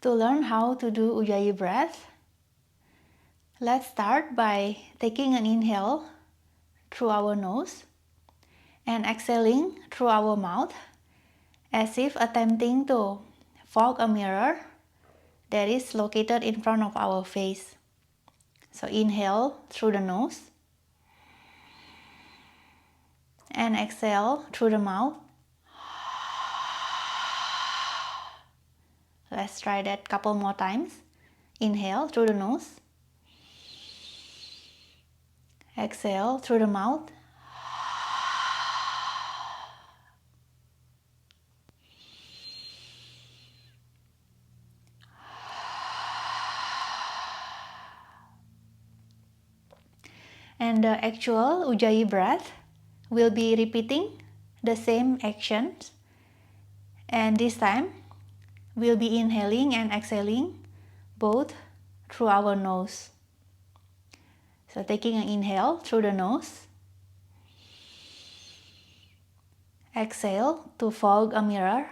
To learn how to do Ujjayi breath, let's start by taking an inhale through our nose and exhaling through our mouth as if attempting to fog a mirror that is located in front of our face. So inhale through the nose and exhale through the mouth. Let's try that couple more times. Inhale through the nose. Exhale through the mouth. And the actual Ujjayi breath will be repeating the same actions, and this time we'll be inhaling and exhaling both through our nose. So taking an inhale through the nose, exhale to fog a mirror.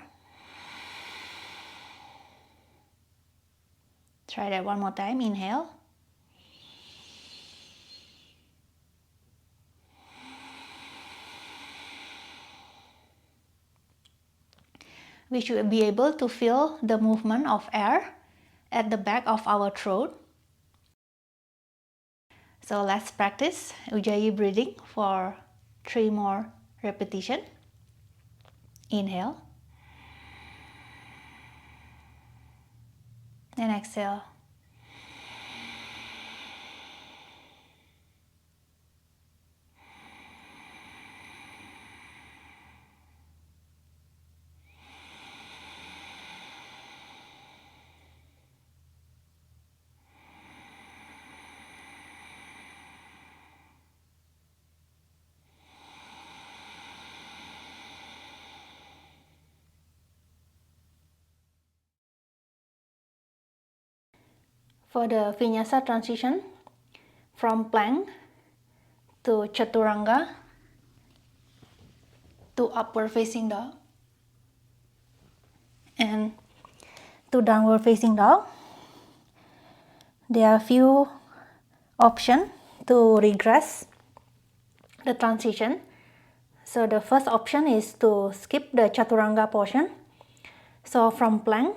Try that one more time. Inhale. We should be able to feel the movement of air at the back of our throat. So let's practice Ujjayi breathing for 3 more repetitions. Inhale and exhale. For the Vinyasa transition from plank to chaturanga to upward facing dog and to downward facing dog, there are few options to regress the transition. So the first option is to skip the chaturanga portion. So from plank,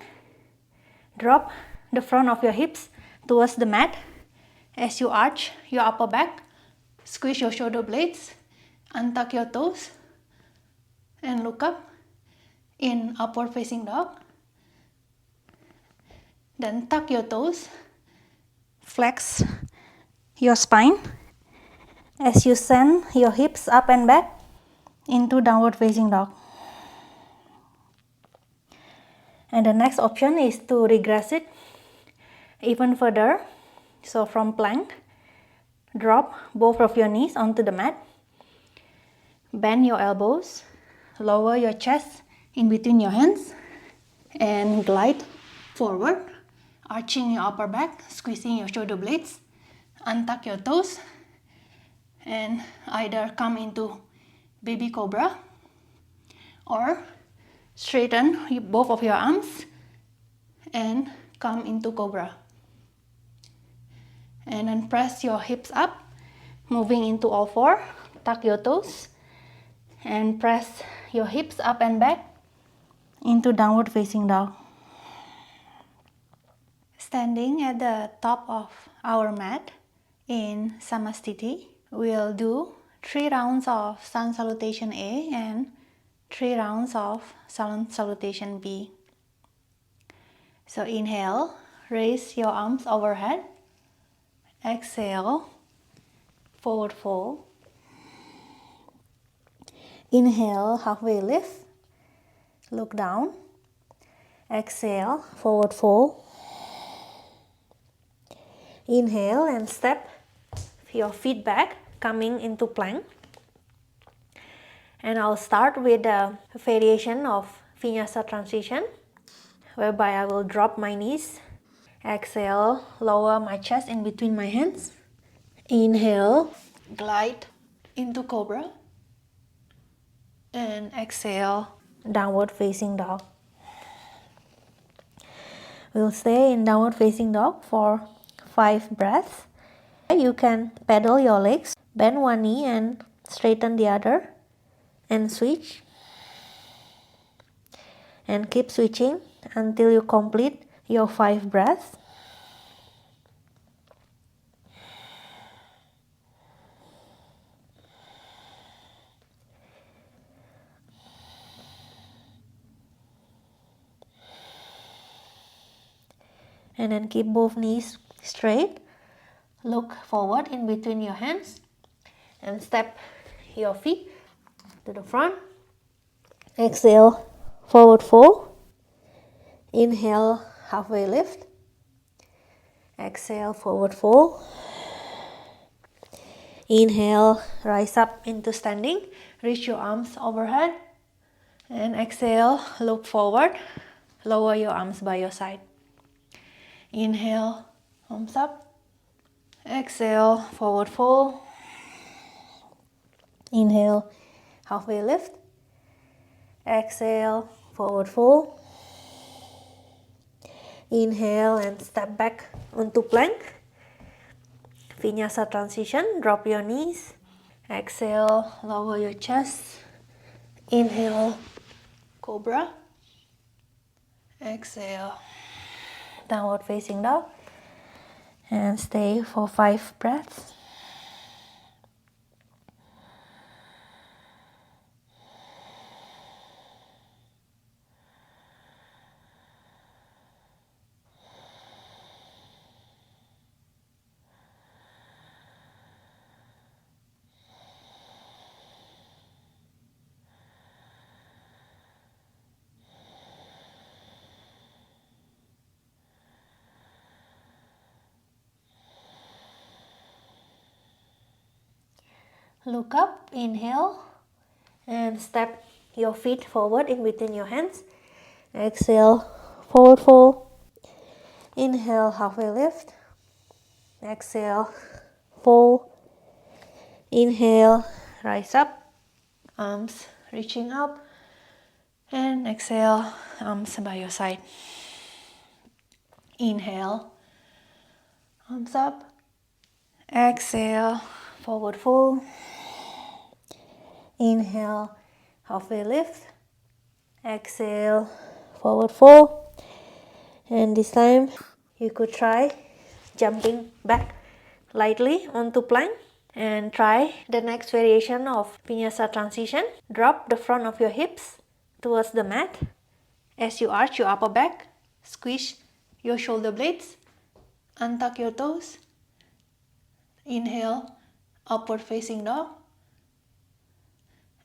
drop the front of your hips towards the mat as you arch your upper back, squeeze your shoulder blades, untuck your toes and look up in upward facing dog. Then tuck your toes, flex your spine as you send your hips up and back into downward facing dog. And the next option is to regress it even further. So from plank, drop both of your knees onto the mat, bend your elbows, lower your chest in between your hands and glide forward, arching your upper back, squeezing your shoulder blades, untuck your toes and either come into baby cobra or straighten both of your arms and come into cobra. And then press your hips up, moving into all four, tuck your toes and press your hips up and back into downward facing dog. Standing at the top of our mat in Samastiti, we'll do 3 rounds of Sun Salutation A and 3 rounds of Sun Salutation B. So inhale, raise your arms overhead. Exhale, forward fold. Inhale, halfway lift, look down. Exhale, forward fold. Inhale and step your feet back, coming into plank. And I'll start with a variation of Vinyasa transition, whereby I will drop my knees. Exhale, lower my chest in between my hands. Inhale, glide into cobra. And exhale, downward facing dog. We'll stay in downward facing dog for 5 breaths. You can pedal your legs, bend one knee and straighten the other, and switch. And keep switching until you complete your 5 breaths. And then keep both knees straight. Look forward in between your hands and step your feet to the front. Exhale, forward fold. Inhale, halfway lift. Exhale, forward fold. Inhale, rise up into standing. Reach your arms overhead. And exhale, look forward. Lower your arms by your side. Inhale, arms up. Exhale, forward fold. Inhale, halfway lift. Exhale, forward fold. Inhale and step back onto plank. Vinyasa transition, drop your knees. Exhale, lower your chest. Inhale, cobra. Exhale, downward facing dog. And stay for 5 breaths. Look up, inhale, and step your feet forward in between your hands. Exhale, forward fold. Inhale, halfway lift. Exhale, fold. Inhale, rise up, arms reaching up. And exhale, arms by your side. Inhale, arms up. Exhale, forward fold. Inhale, halfway lift. Exhale, forward fold. And this time you could try jumping back lightly onto plank and try the next variation of Vinyasa transition. Drop the front of your hips towards the mat. As you arch your upper back, squish your shoulder blades, untuck your toes. Inhale, upward facing dog.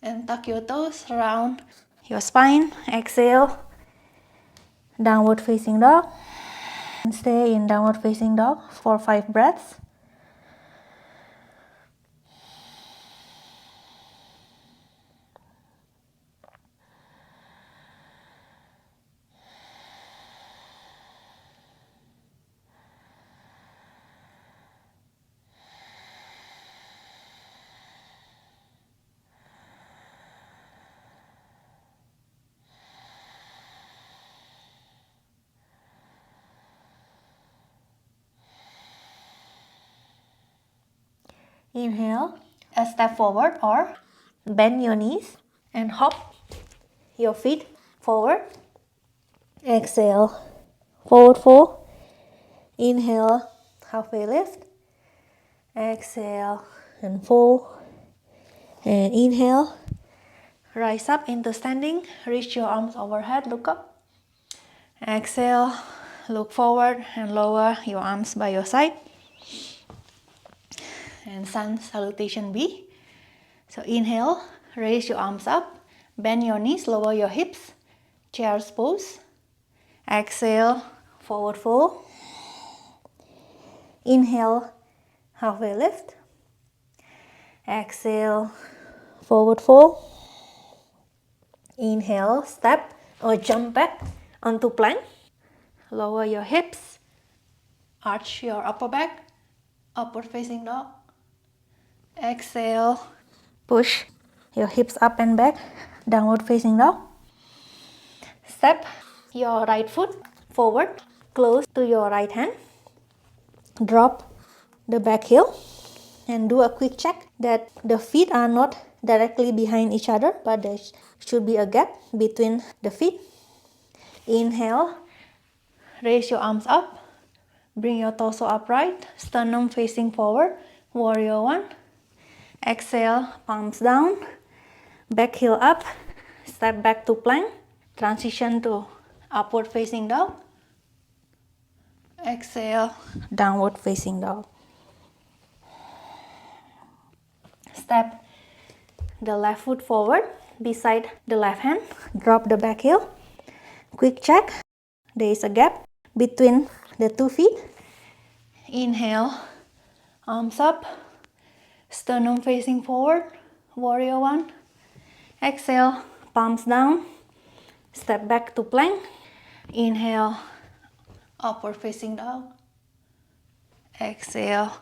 And tuck your toes around your spine. Exhale, downward facing dog. And stay in downward facing dog for 5 breaths. Inhale, a step forward or bend your knees and hop your feet forward. Exhale, forward fold. Inhale, halfway lift. Exhale and fold. And inhale, rise up into standing. Reach your arms overhead, look up. Exhale, look forward and lower your arms by your side. And sun salutation B. So inhale, raise your arms up, bend your knees, lower your hips, child's pose. Exhale, forward fold. Inhale, halfway lift. Exhale, forward fold. Inhale, step or jump back onto plank. Lower your hips, arch your upper back, upward facing dog. Exhale, push your hips up and back, downward facing dog. Step your right foot forward close to your right hand. Drop the back heel and do a quick check that the feet are not directly behind each other, but there should be a gap between the feet. Inhale, raise your arms up, bring your torso upright, sternum facing forward, warrior one. Exhale, palms down, back heel up, step back to plank, transition to upward facing dog. Exhale, downward facing dog. Step the left foot forward beside the left hand, drop the back heel. Quick check, there is a gap between the two feet. Inhale, arms up, sternum facing forward, warrior one. Exhale, palms down, step back to plank. Inhale, upward facing dog. Exhale,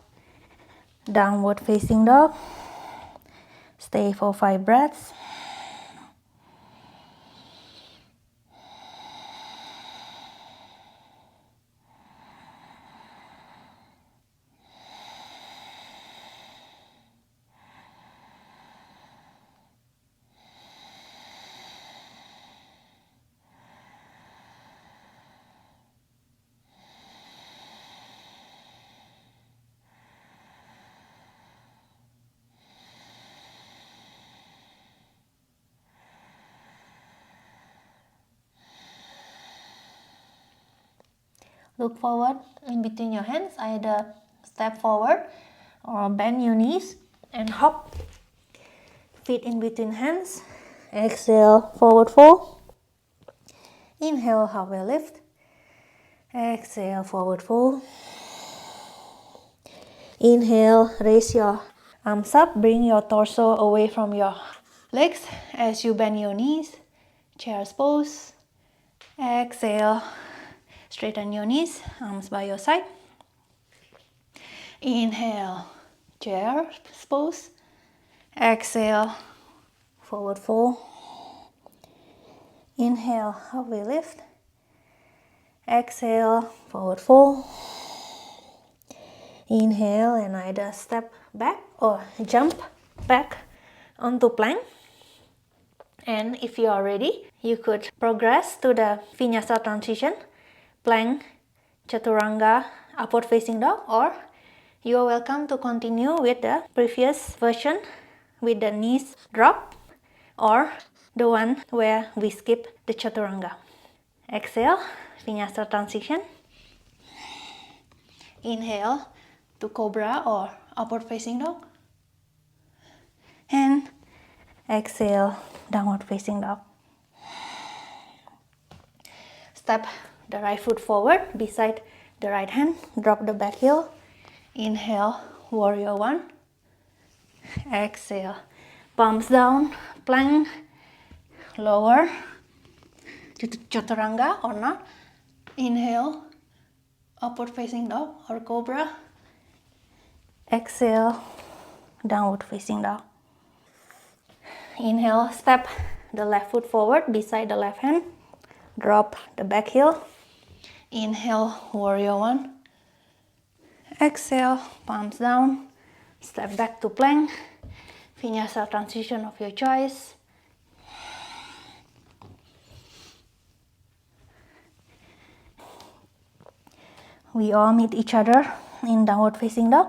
downward facing dog. Stay for 5 breaths. Look forward in between your hands, either step forward or bend your knees and hop. Feet in between hands. Exhale, forward fold. Inhale, halfway lift. Exhale, forward fold. Inhale, raise your arms up, bring your torso away from your legs as you bend your knees. Child's pose. Exhale, straighten your knees, arms by your side. Inhale, child's pose. Exhale, forward fold. Inhale, halfway lift. Exhale, forward fold. Inhale and either step back or jump back onto plank. And if you are ready, you could progress to the Vinyasa transition, plank, chaturanga, upward facing dog, or you are welcome to continue with the previous version with the knees drop, or the one where we skip the chaturanga. Exhale, Vinyasa transition. Inhale to cobra or upward facing dog. And exhale, downward facing dog. Step the right foot forward beside the right hand, drop the back heel. Inhale, warrior one. Exhale, palms down, plank, lower to chaturanga or not. Inhale, upward facing dog or cobra. Exhale, downward facing dog. Inhale, step the left foot forward beside the left hand, drop the back heel. Inhale, warrior one. Exhale, palms down, step back to plank. Vinyasa transition of your choice. We all meet each other in downward facing dog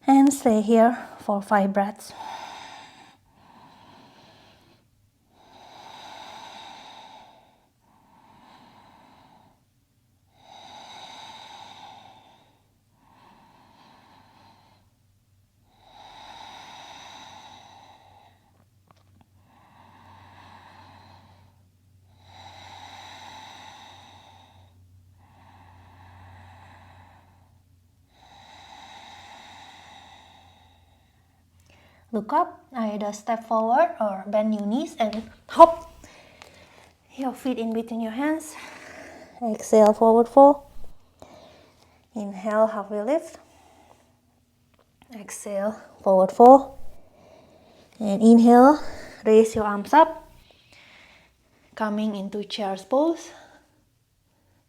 and stay here for 5 breaths. Look up, either step forward or bend your knees and hop. Your feet in between your hands. Exhale, forward fold. Inhale, halfway lift. Exhale, forward fold. And inhale, raise your arms up, coming into child's pose.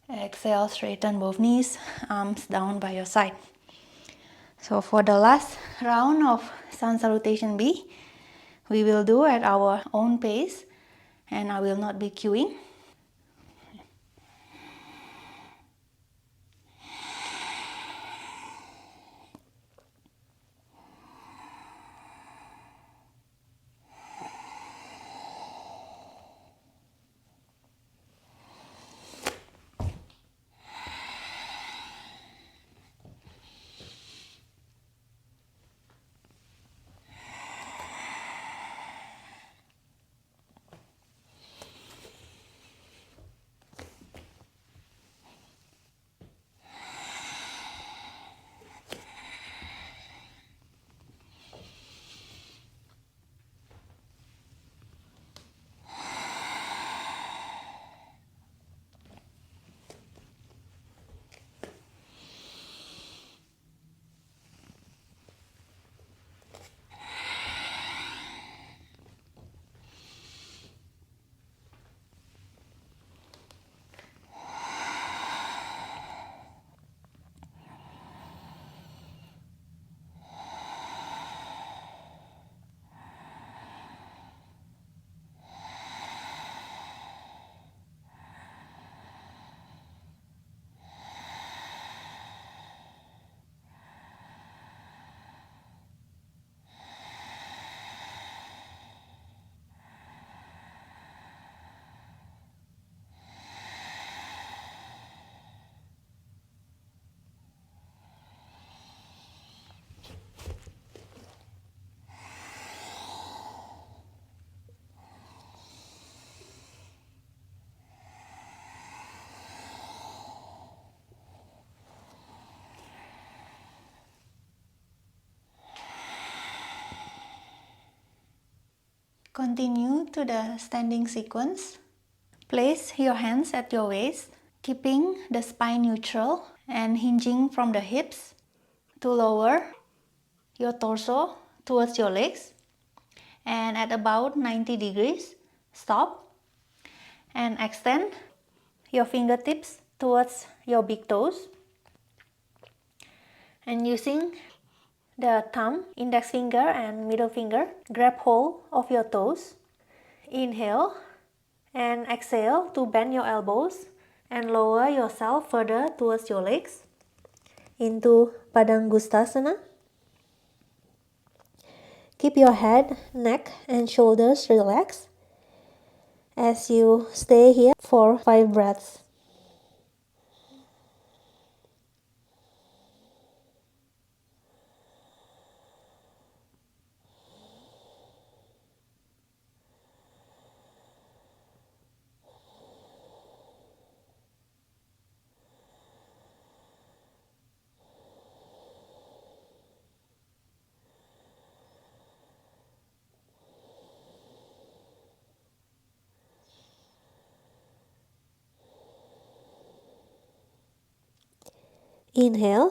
Exhale, straighten both knees, arms down by your side. So for the last round of Sun Salutation B, we will do at our own pace and I will not be cueing. Continue to the standing sequence. Place your hands at your waist, keeping the spine neutral and hinging from the hips to lower your torso towards your legs, and at about 90 degrees, stop and extend your fingertips towards your big toes, and using the thumb, index finger and middle finger, grab hold of your toes. Inhale and exhale to bend your elbows and lower yourself further towards your legs into Padangusthasana. Keep your head, neck and shoulders relaxed as you stay here for 5 breaths. Inhale,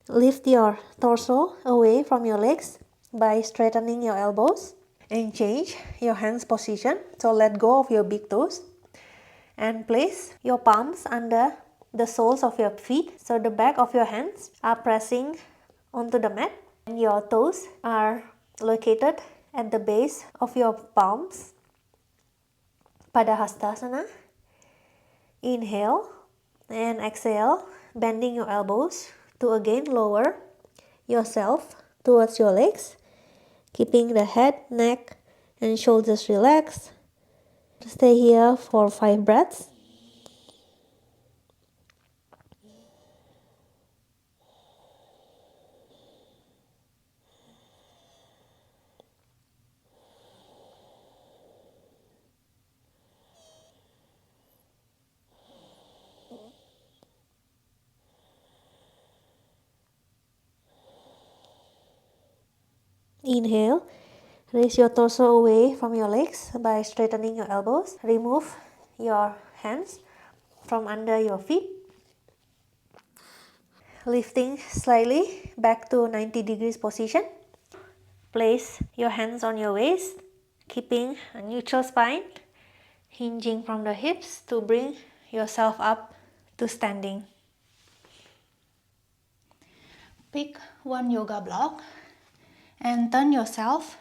lift your torso away from your legs by straightening your elbows and change your hands position. So let go of your big toes and place your palms under the soles of your feet. So the back of your hands are pressing onto the mat and your toes are located at the base of your palms. Padahastasana. Inhale and exhale, bending your elbows to again lower yourself towards your legs, keeping the head, neck and shoulders relaxed. Stay here for 5 breaths. Inhale, raise your torso away from your legs by straightening your elbows. Remove your hands from under your feet, lifting slightly back to 90 degrees position. Place your hands on your waist, keeping a neutral spine, hinging from the hips to bring yourself up to standing. Pick one yoga block and turn yourself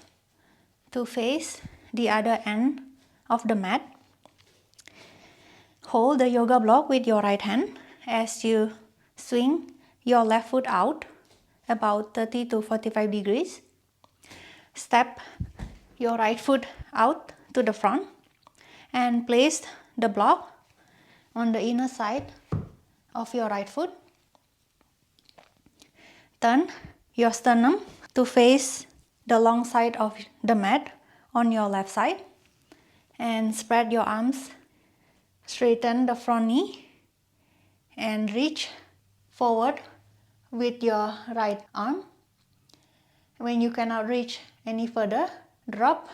to face the other end of the mat. Hold the yoga block with your right hand as you swing your left foot out about 30 to 45 degrees. Step your right foot out to the front and place the block on the inner side of your right foot. Turn your sternum to face the long side of the mat on your left side and spread your arms. Straighten the front knee and reach forward with your right arm. When you cannot reach any further, drop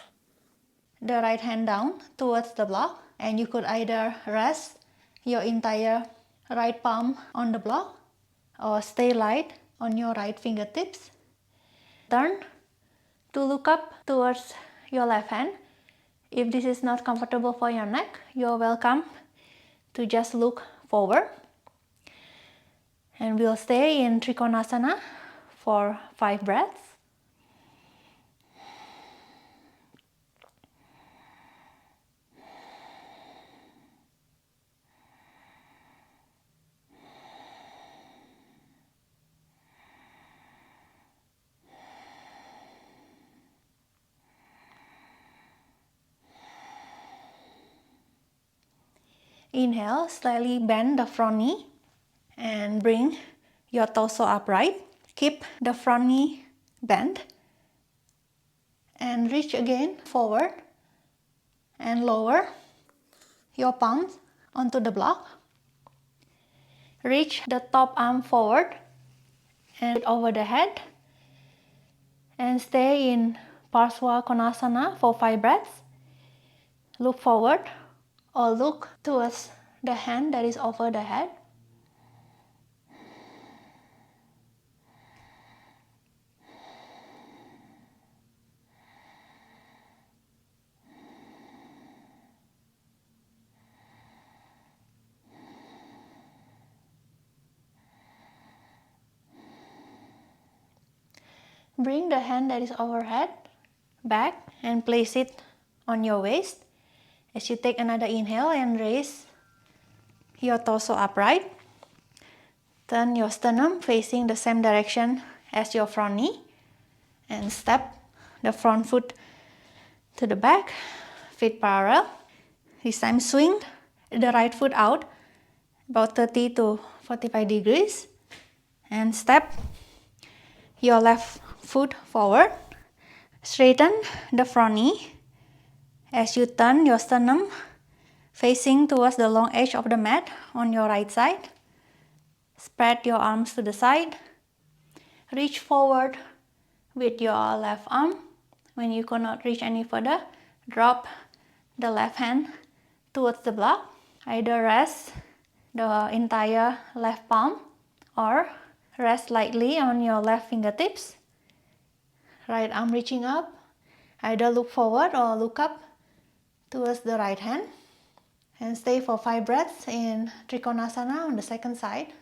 the right hand down towards the block, and you could either rest your entire right palm on the block or stay light on your right fingertips. Turn to look up towards your left hand. If this is not comfortable for your neck, you're welcome to just look forward. And we'll stay in Trikonasana for 5 breaths. Inhale, slightly bend the front knee and bring your torso upright. Keep the front knee bent and reach again forward and lower your palms onto the block. Reach the top arm forward and over the head and stay in Parsvottanasana for 5 breaths. Look forward or look towards the hand that is over the head. Bring the hand that is overhead back and place it on your waist. As you take another inhale and raise your torso upright, turn your sternum facing the same direction as your front knee and step the front foot to the back, feet parallel. This time swing the right foot out about 30 to 45 degrees and step your left foot forward. Straighten the front knee as you turn your sternum facing towards the long edge of the mat on your right side. Spread your arms to the side. Reach forward with your left arm. When you cannot reach any further, drop the left hand towards the block. Either rest the entire left palm or rest lightly on your left fingertips. Right arm reaching up. Either look forward or look up towards the right hand. And stay for 5 breaths in Trikonasana on the second side.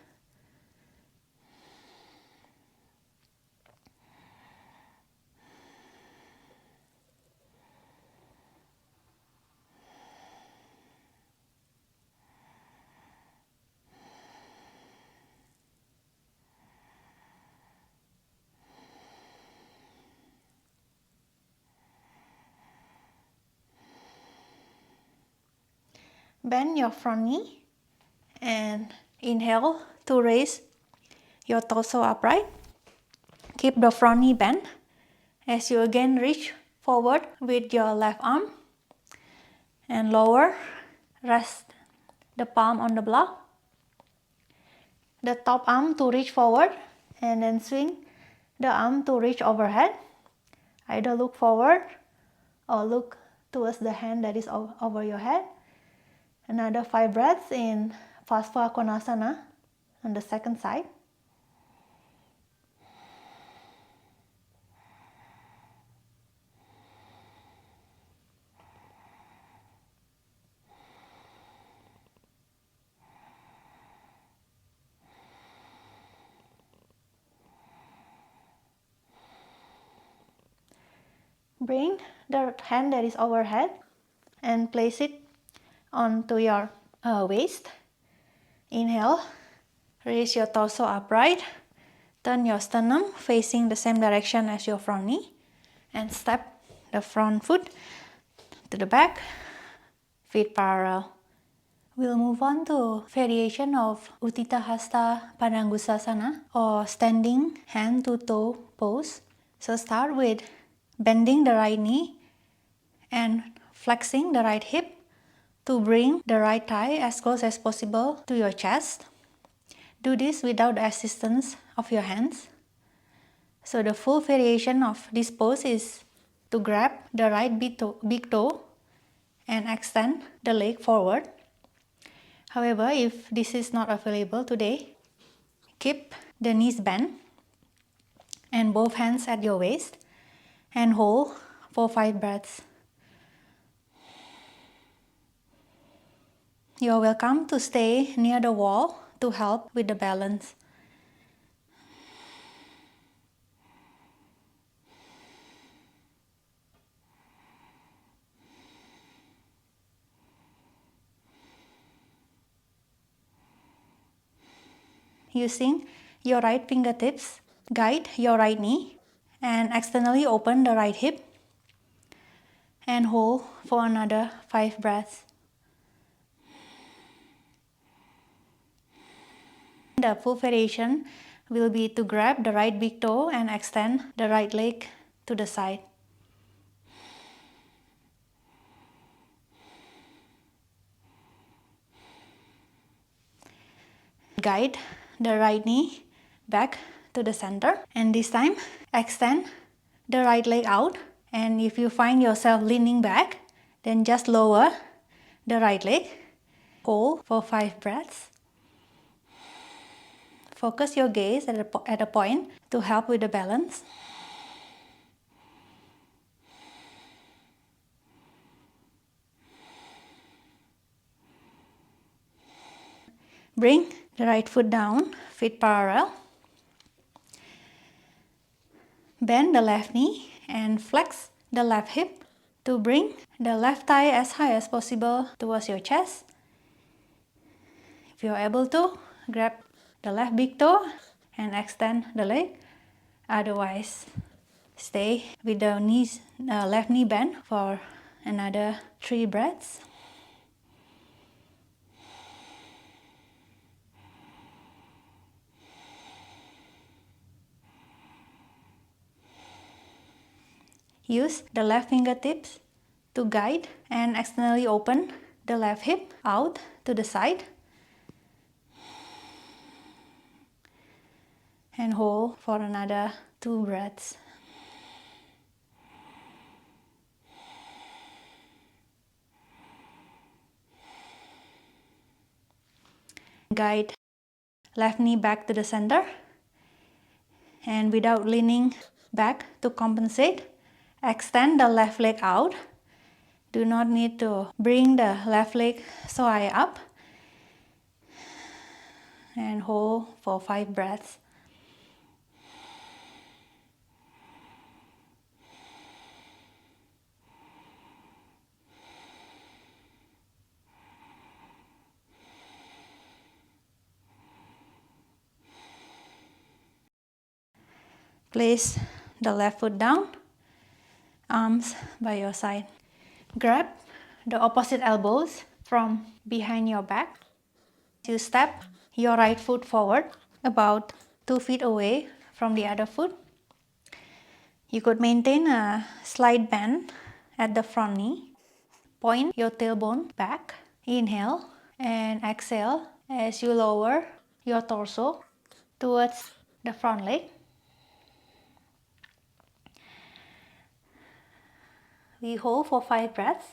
Bend your front knee and inhale to raise your torso upright. Keep the front knee bent as you again reach forward with your left arm and lower. Rest the palm on the block. The top arm to reach forward and then swing the arm to reach overhead. Either look forward or look towards the hand that is over your head. Another 5 breaths in Paschimottanasana on the second side. Bring the hand that is overhead and place it onto your waist. Inhale, raise your torso upright, turn your sternum facing the same direction as your front knee, and step the front foot to the back, feet parallel. We'll move on to variation of Utthita Hasta Padangusthasana or standing hand to toe pose. So start with bending the right knee and flexing the right hip to bring the right thigh as close as possible to your chest. Do this without the assistance of your hands. So the full variation of this pose is to grab the right big toe and extend the leg forward. However, if this is not available today, keep the knees bent and both hands at your waist and hold for 5 breaths. You're welcome to stay near the wall to help with the balance. Using your right fingertips, guide your right knee and externally open the right hip and hold for another 5 breaths. The full variation will be to grab the right big toe and extend the right leg to the side. Guide the right knee back to the center, and this time extend the right leg out, and if you find yourself leaning back, then just lower the right leg. Hold for 5 breaths. Focus your gaze at a point to help with the balance. Bring the right foot down, feet parallel. Bend the left knee and flex the left hip to bring the left thigh as high as possible towards your chest. If you're able to, grab the left big toe and extend the leg. Otherwise, stay with the left knee bent for another 3 breaths. Use the left fingertips to guide and externally open the left hip out to the side. And hold for another 2 breaths. Guide left knee back to the center, and without leaning back to compensate, extend the left leg out. Do not need to bring the left leg so high up, and hold for 5 breaths. Place the left foot down, arms by your side. Grab the opposite elbows from behind your back. You step your right foot forward about 2 feet away from the other foot. You could maintain a slight bend at the front knee. Point your tailbone back. Inhale and exhale as you lower your torso towards the front leg. We hold for 5 breaths,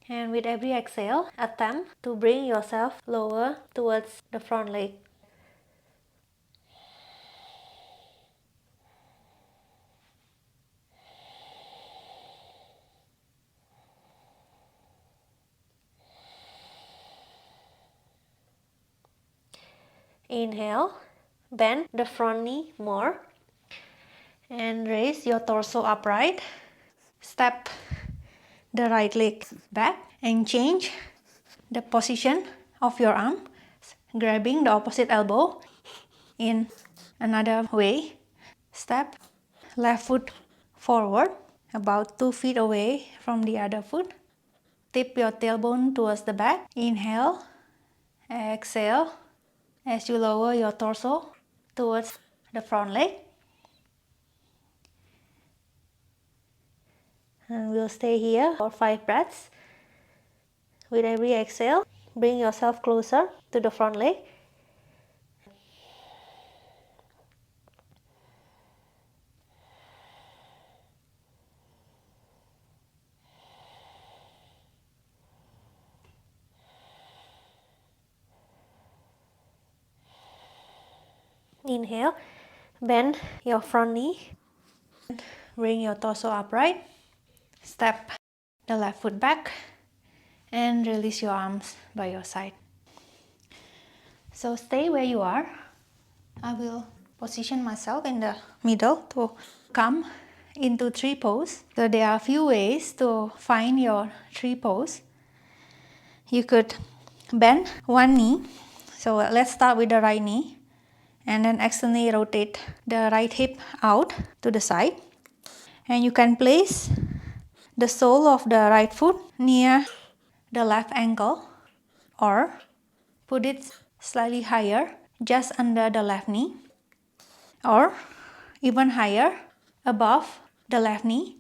and with every exhale, attempt to bring yourself lower towards the front leg. Inhale, bend the front knee more, And raise your torso upright. Step the right leg back and change the position of your arm, grabbing the opposite elbow in another way. Step left foot forward about 2 feet away from the other foot. Tip your tailbone towards the back. Inhale, exhale as you lower your torso towards the front leg. And we'll stay here for 5 breaths. With every exhale, bring yourself closer to the front leg. Inhale, bend your front knee, bring your torso upright, step the left foot back, and release your arms by your side. So stay where you are. I will position myself in the middle to come into tree pose. So there are a few ways to find your tree pose. You could bend one knee. So let's start with the right knee. And then externally rotate the right hip out to the side. And you can place the sole of the right foot near the left ankle, or put it slightly higher just under the left knee, or even higher above the left knee,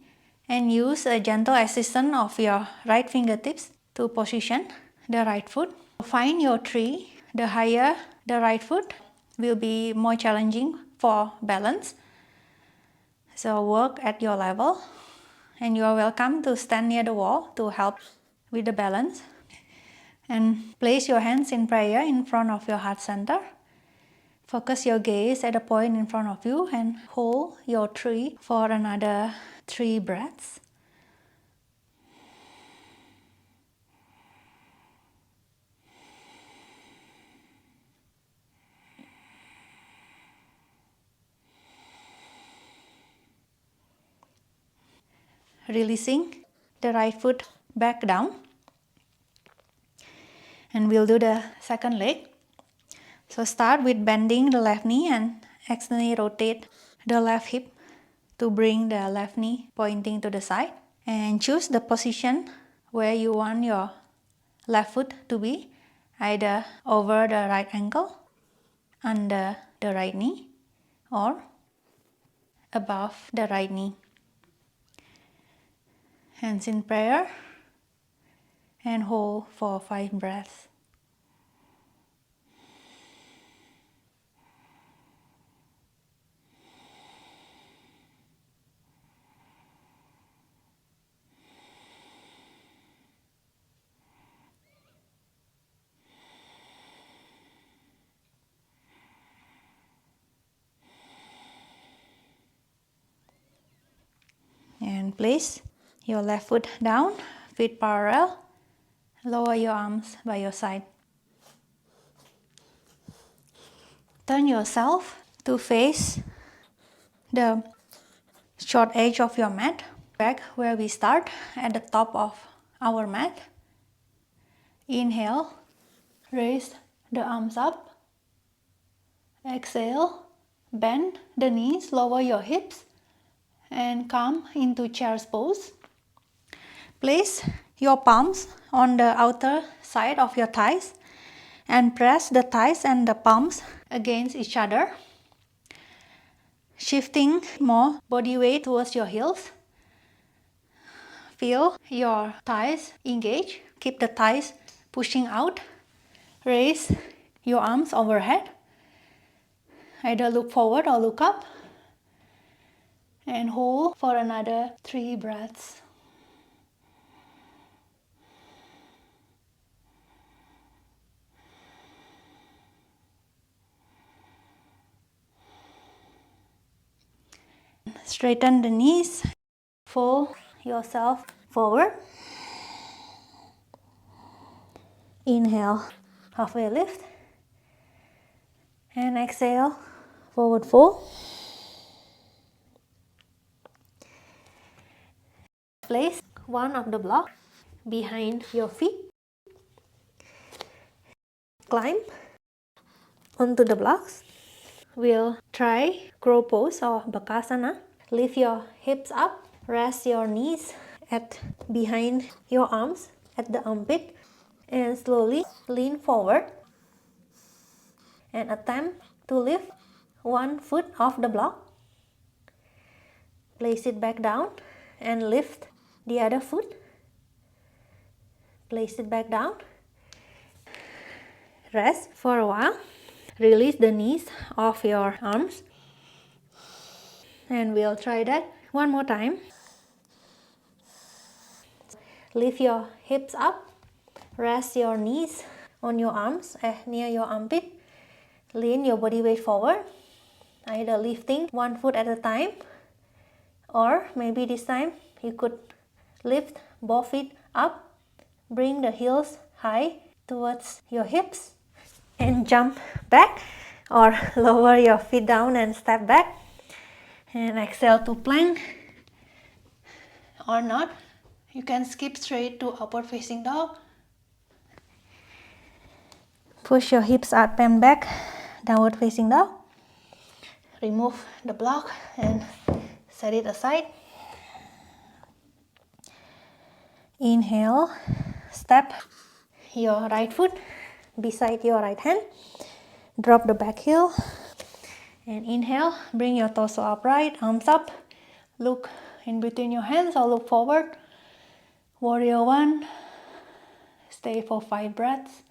and use a gentle assistance of your right fingertips to position the right foot. Find your tree. The higher the right foot will be more challenging for balance. So work at your level, and you are welcome to stand near the wall to help with the balance. And place your hands in prayer in front of your heart center. Focus your gaze at a point in front of you and hold your tree for another 3 breaths. Releasing the right foot back down. And we'll do the second leg. So start with bending the left knee and externally rotate the left hip to bring the left knee pointing to the side. And choose the position where you want your left foot to be, either over the right ankle, under the right knee, or above the right knee. Hands in prayer and hold for 5 breaths. And place your left foot down, feet parallel. Lower your arms by your side. Turn yourself to face the short edge of your mat, back where we start, at the top of our mat. Inhale, raise the arms up. Exhale, bend the knees, lower your hips, and come into child's pose. Place your palms on the outer side of your thighs and press the thighs and the palms against each other, shifting more body weight towards your heels. Feel your thighs engage. Keep the thighs pushing out. Raise your arms overhead. Either look forward or look up. And hold for another 3 breaths. Straighten the knees. Fold yourself forward. Inhale, halfway lift. And exhale, forward fold. place one of the blocks behind your feet. Climb onto the blocks. We'll try crow pose or Bakasana. Lift your hips up, rest your knees at behind your arms at the armpit, and slowly lean forward and attempt to lift one foot off the block. Place it back down and lift the other foot. Place it back down. Rest for a while. Release the knees off your arms. And we'll try that one more time. Lift your hips up. Rest your knees on your arms near your armpit. Lean your body weight forward, either lifting one foot at a time, or maybe this time you could lift both feet up, bring the heels high towards your hips, and jump back, or lower your feet down and step back. And exhale to plank, or not. You can skip straight to upward facing dog. Push your hips up and back, downward facing dog. Remove the block and set it aside. Inhale, step your right foot beside your right hand. Drop the back heel. And inhale, bring your torso upright, arms up. Look in between your hands or look forward. Warrior 1. Stay for 5 breaths.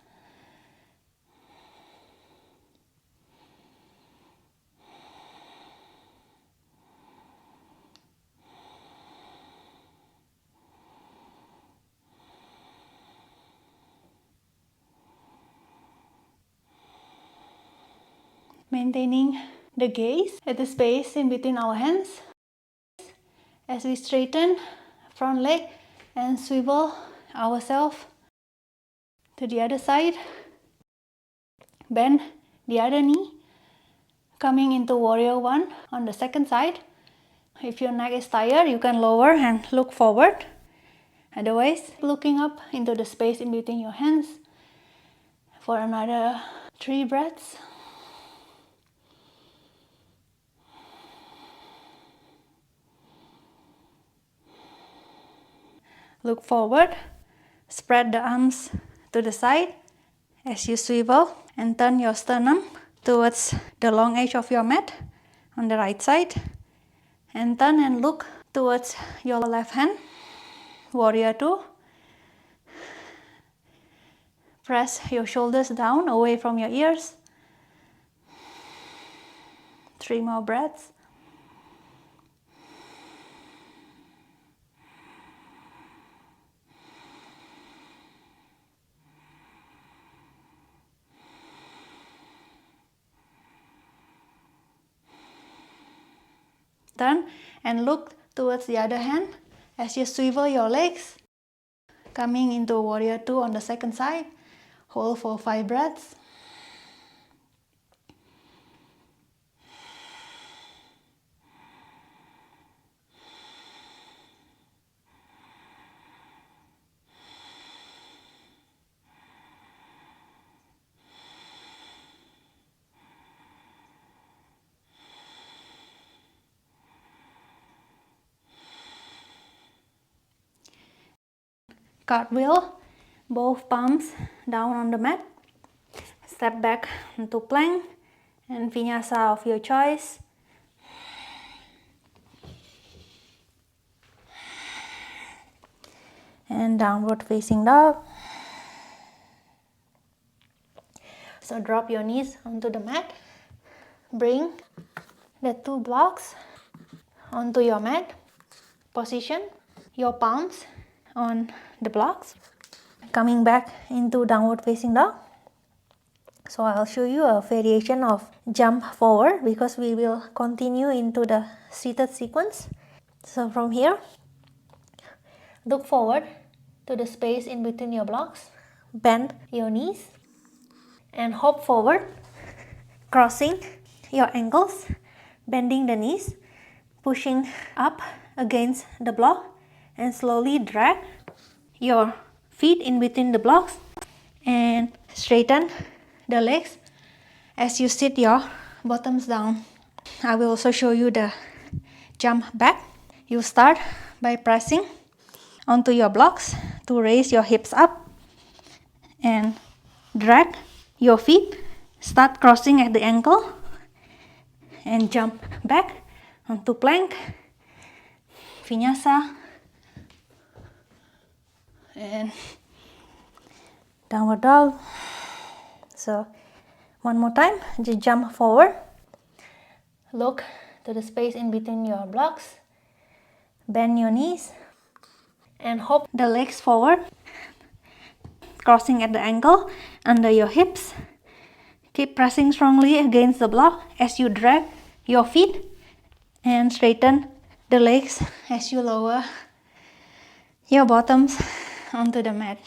Maintaining the gaze at the space in between our hands as we straighten front leg and swivel ourselves to the other side. Bend the other knee, coming into Warrior 1 on the second side. If your neck is tired, you can lower and look forward. Otherwise, looking up into the space in between your hands for another 3 breaths. Look forward, spread the arms to the side as you swivel and turn your sternum towards the long edge of your mat on the right side, and turn and look towards your left hand. Warrior 2. Press your shoulders down away from your ears. 3 more breaths. Turn and look towards the other hand as you swivel your legs, coming into Warrior 2 on the second side. Hold for 5 breaths. Cartwheel, both palms down on the mat. Step back into plank and Vinyasa of your choice. And downward facing dog. So drop your knees onto the mat. Bring the 2 blocks onto your mat. Position your palms on the blocks. Coming back into downward facing dog. So I'll show you a variation of jump forward because we will continue into the seated sequence. So from here, look forward to the space in between your blocks. Bend your knees and hop forward, crossing your ankles, bending the knees, pushing up against the block and slowly drag your feet in between the blocks and straighten the legs as you sit your bottoms down. I will also show you the jump back. You start by pressing onto your blocks to raise your hips up and drag your feet. Start crossing at the ankle and jump back onto plank, Vinyasa, and downward dog. So one more time, just jump forward, look to the space in between your blocks, bend your knees and hop the legs forward, crossing at the ankle under your hips. Keep pressing strongly against the block as you drag your feet and straighten the legs as you lower your bottoms onto the mat.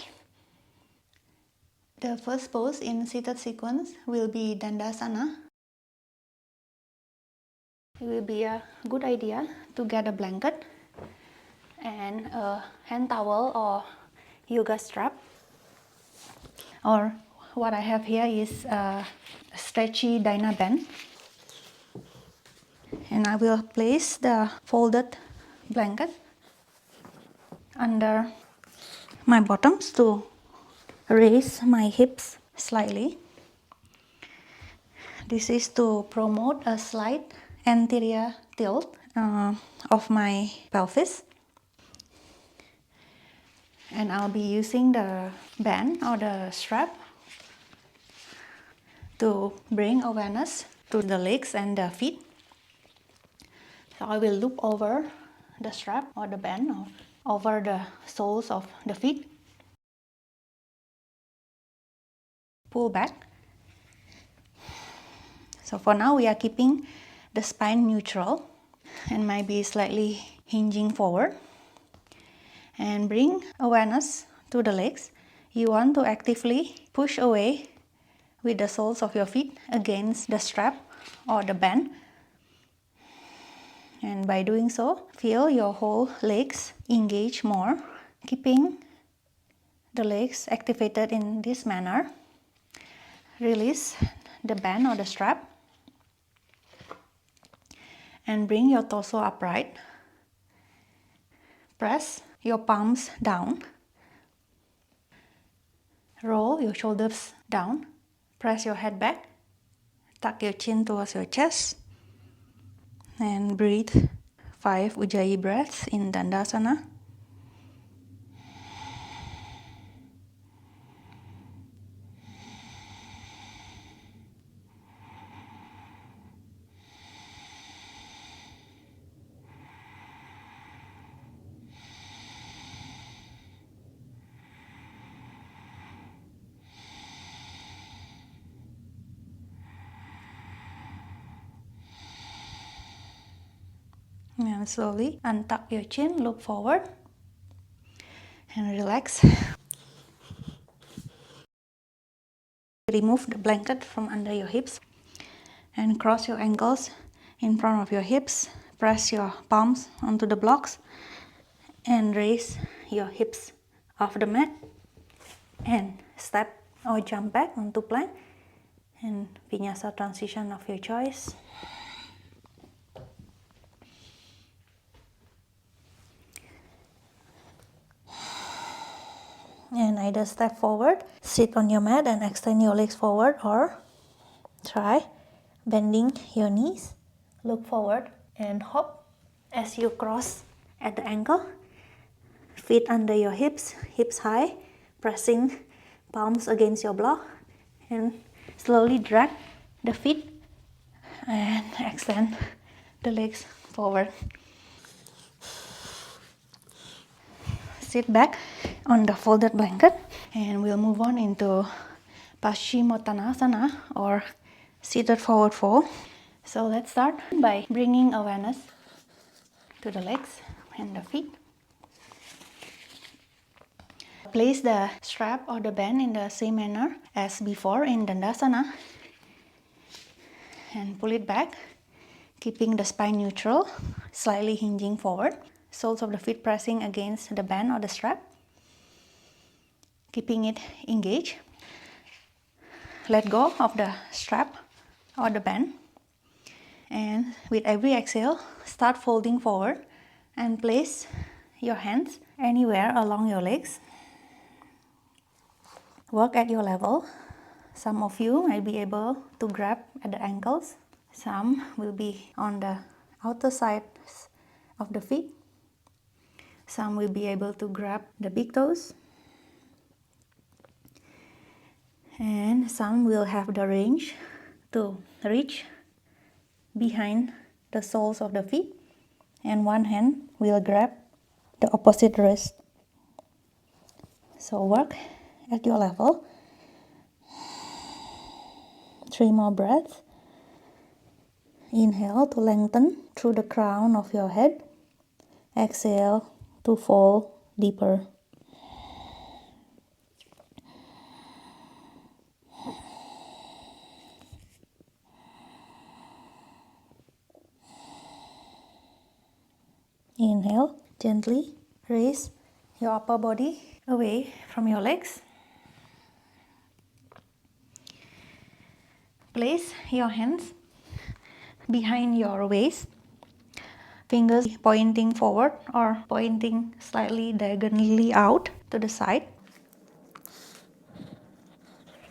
The first pose in seated sequence will be Dandasana. It will be a good idea to get a blanket and a hand towel or yoga strap, or what I have here is a stretchy Dyna band, and I will place the folded blanket under my bottoms to raise my hips slightly. This is to promote a slight anterior tilt of my pelvis, and I'll be using the band or the strap to bring awareness to the legs and the feet. So I will loop over the strap or the band or over the soles of the feet. Pull back. So for now we are keeping the spine neutral and might be slightly hinging forward. And bring awareness to the legs. You want to actively push away with the soles of your feet against the strap or the band. And by doing so, feel your whole legs engage more, keeping the legs activated in this manner. Release the band or the strap and bring your torso upright. Press your palms down. Roll your shoulders down. Press your head back. Tuck your chin towards your chest. And breathe 5 Ujjayi breaths in Dandasana. And slowly untuck your chin, look forward and relax. Remove the blanket from under your hips and cross your ankles in front of your hips. Press your palms onto the blocks and raise your hips off the mat and step or jump back onto plank and Vinyasa transition of your choice. And either step forward, sit on your mat and extend your legs forward, or try bending your knees, look forward and hop as you cross at the ankle. Feet under your hips, hips high, pressing palms against your block, and slowly drag the feet and extend the legs forward. Sit back on the folded blanket and we'll move on into Paschimottanasana or seated forward fold. So let's start by bringing awareness to the legs and the feet. Place the strap or the band in the same manner as before in Dandasana and pull it back, keeping the spine neutral, slightly hinging forward. soles of the feet pressing against the band or the strap, keeping it engaged. Let go of the strap or the band, and with every exhale, start folding forward and place your hands anywhere along your legs. Work at your level. Some of you may be able to grab at the ankles. Some will be on the outer sides of the feet. Some will be able to grab the big toes. And some will have the range to reach behind the soles of the feet. And one hand will grab the opposite wrist. So work at your level. 3 more breaths. Inhale to lengthen through the crown of your head. Exhale to fall deeper. Inhale, gently raise your upper body away from your legs. Place your hands behind your waist, fingers pointing forward or pointing slightly diagonally out to the side.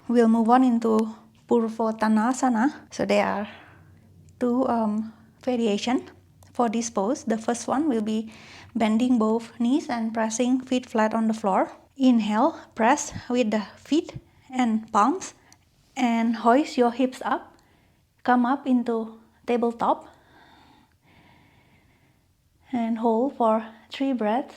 We'll move on into Purvottanasana. So there are 2 variations for this pose. The first one will be bending both knees and pressing feet flat on the floor. Inhale, press with the feet and palms and hoist your hips up. Come up into tabletop and hold for 3 breaths.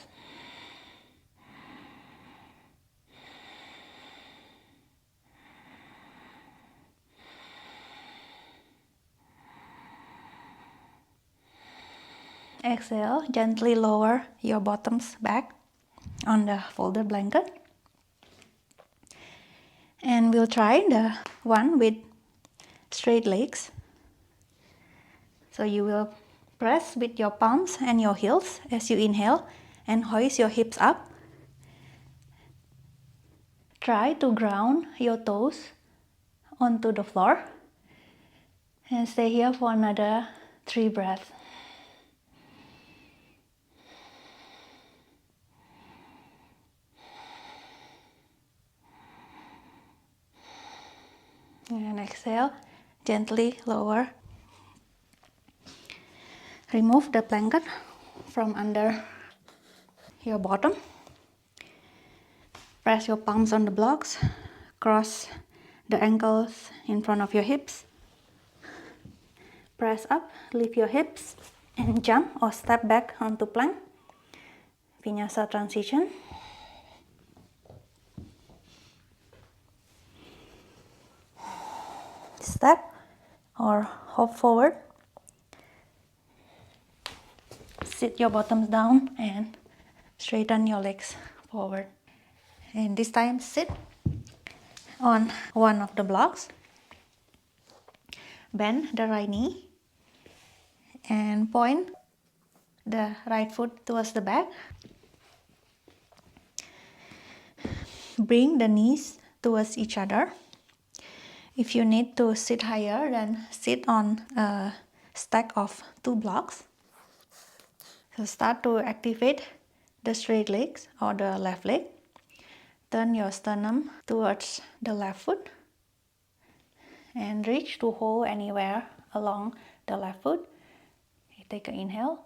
Exhale, gently lower your bottoms back on the folded blanket. And we'll try the one with straight legs. So you will press with your palms and your heels as you inhale and hoist your hips up. Try to ground your toes onto the floor and stay here for another 3 breaths. And exhale, gently lower. Remove the blanket from under your bottom. Press your palms on the blocks. Cross the ankles in front of your hips. Press up, lift your hips, and jump or step back onto plank. Vinyasa transition. Step or hop forward. Sit your bottoms down and straighten your legs forward. And this time sit on one of the blocks. Bend the right knee and point the right foot towards the back. Bring the knees towards each other. If you need to sit higher, then sit on a stack of 2 blocks. So start to activate the straight legs or the left leg. Turn your sternum towards the left foot and reach to hold anywhere along the left foot. Take an inhale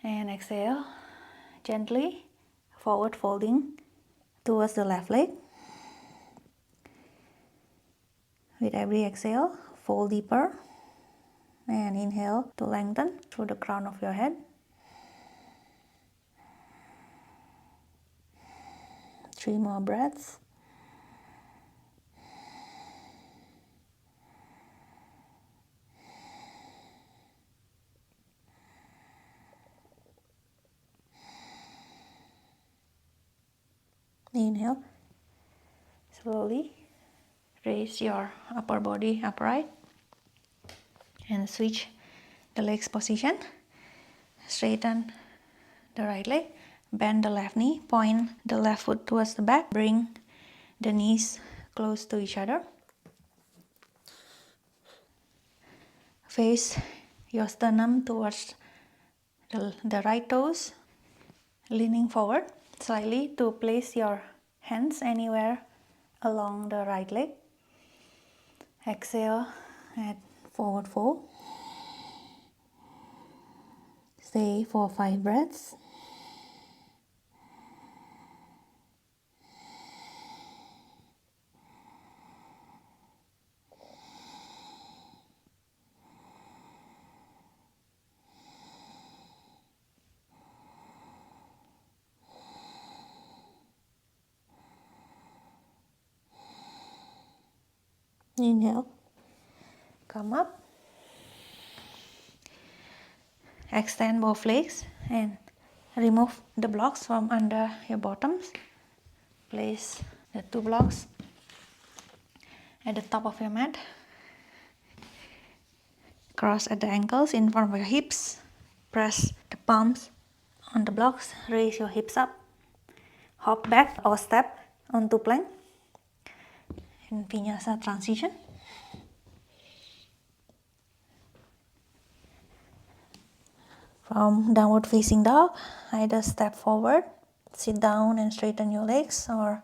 and exhale, gently forward folding towards the left leg. With every exhale, fold deeper and inhale to lengthen through the crown of your head. 3 more breaths. Inhale. Slowly raise your upper body upright and switch the legs position. Straighten the right leg, bend the left knee, point the left foot towards the back, bring the knees close to each other. Face your sternum towards the right toes, leaning forward slightly to place your hands anywhere along the right leg. Exhale at forward fold. Stay for 5 breaths. Inhale, come up, extend both legs and remove the blocks from under your bottoms. Place the 2 blocks at the top of your mat. Cross at the ankles in front of your hips. Press the palms on the blocks. Raise your hips up. Hop back or step onto plank. In Vinyasa transition. From downward facing dog, either step forward, sit down and straighten your legs, or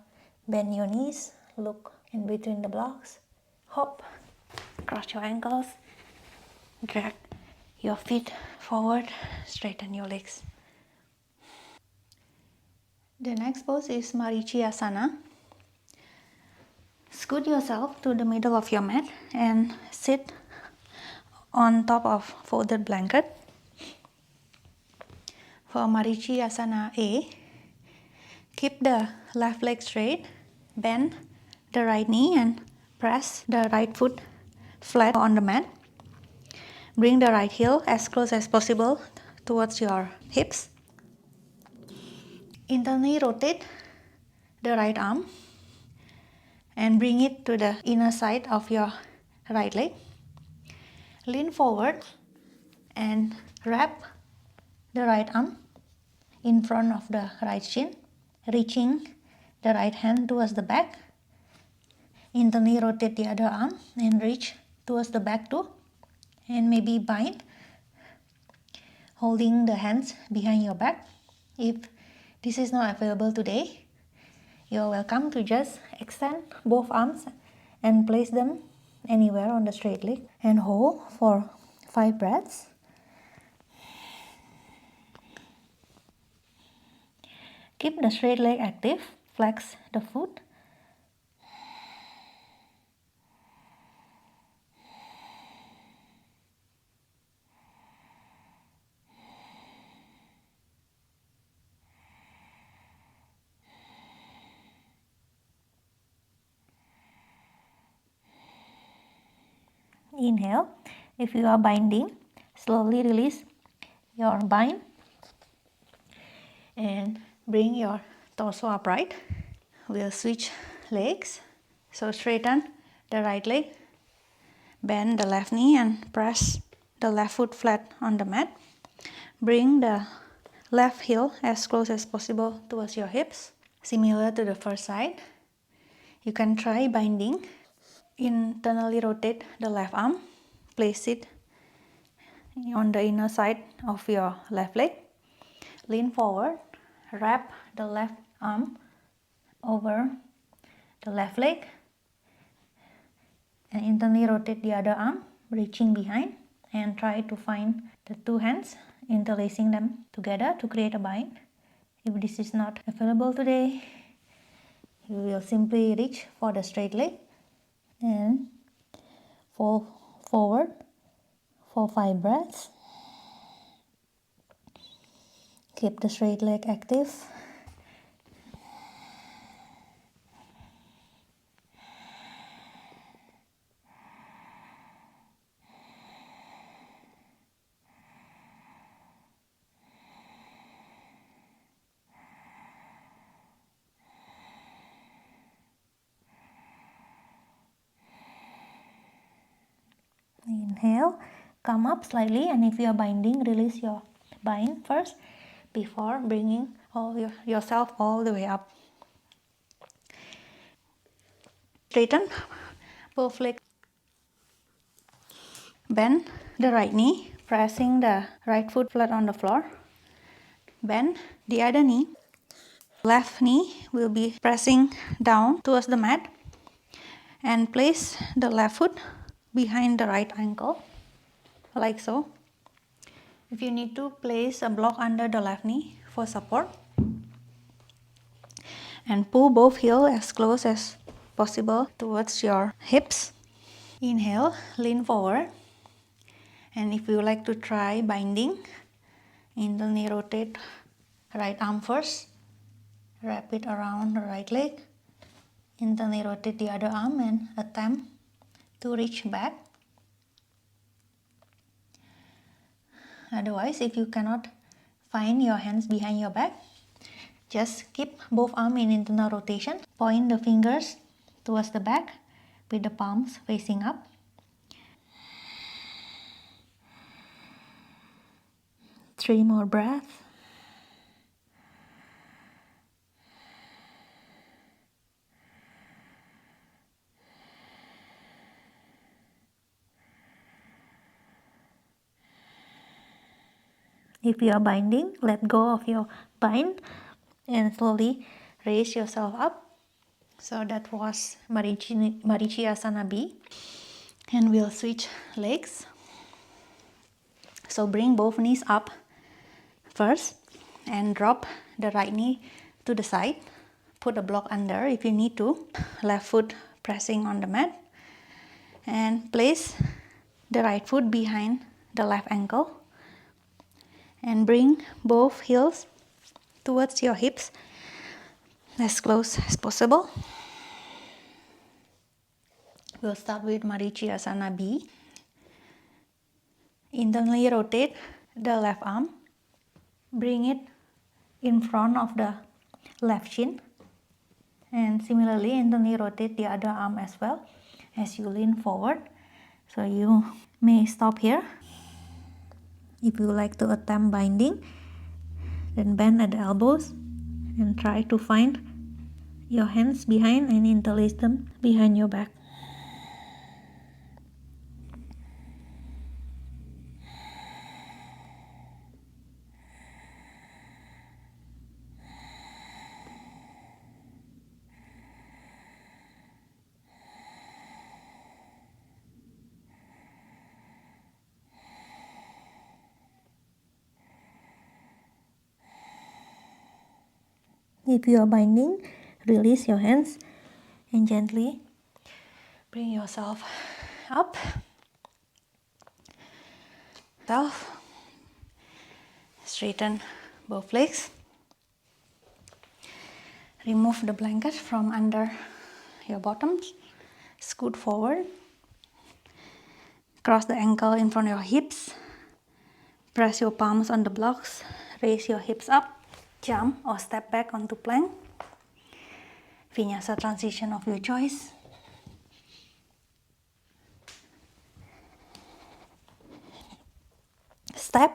bend your knees, look in between the blocks, hop, cross your ankles, drag your feet forward, straighten your legs. The next pose is Marichyasana. Scoot yourself to the middle of your mat and sit on top of folded blanket. For Marichyasana A, keep the left leg straight, bend the right knee and press the right foot flat on the mat. Bring the right heel as close as possible towards your hips. Internally rotate the right arm and bring it to the inner side of your right leg. Lean forward and wrap the right arm in front of the right shin, reaching the right hand towards the back. Internally rotate the other arm and reach towards the back too, and maybe bind, holding the hands behind your back. If this is not available today, you're welcome to just extend both arms and place them anywhere on the straight leg and hold for 5 breaths. Keep the straight leg active, flex the foot. Inhale. If you are binding, slowly release your bind and bring your torso upright. We'll switch legs. So straighten the right leg, bend the left knee and press the left foot flat on the mat. Bring the left heel as close as possible towards your hips. Similar to the first side, you can try binding. Internally rotate the left arm, place it on the inner side of your left leg. Lean forward, wrap the left arm over the left leg and internally rotate the other arm, reaching behind, and try to find the 2 hands, interlacing them together to create a bind. If this is not available today, you will simply reach for the straight leg and fall forward for 5 breaths. Keep the straight leg active. Inhale, come up slightly, and if you are binding, release your bind first. before bringing yourself all the way up. Straighten both legs. Bend the right knee, pressing the right foot flat on the floor. Bend the other knee. Left knee will be pressing down towards the mat, and place the left foot behind the right ankle, like so. If you need to, place a block under the left knee for support, and pull both heels as close as possible towards your hips. Inhale, lean forward, and if you like to try binding, internally rotate right arm first, wrap it around the right leg, internally rotate the other arm and attempt to reach back. Otherwise, if you cannot find your hands behind your back, just keep both arms in internal rotation. Point the fingers towards the back with the palms facing up. Three more breaths. If you are binding, let go of your bind and slowly raise yourself up. So that was Marichyasana B. And we'll switch legs. So bring both knees up first and drop the right knee to the side. Put a block under if you need to. Left foot pressing on the mat. And place the right foot behind the left ankle. And bring both heels towards your hips as close as possible. We'll start with Marichyasana B. Internally rotate the left arm. Bring it in front of the left shin. And similarly, internally rotate the other arm as well as you lean forward. So you may stop here. If you like to attempt binding, then bend at the elbows and try to find your hands behind and interlace them behind your back. If you are binding, release your hands and gently bring yourself up. Straighten both legs. Remove the blanket from under your bottoms. Scoot forward. Cross the ankle in front of your hips. Press your palms on the blocks. Raise your hips up. Jump or step back onto plank. Vinyasa transition of your choice. Step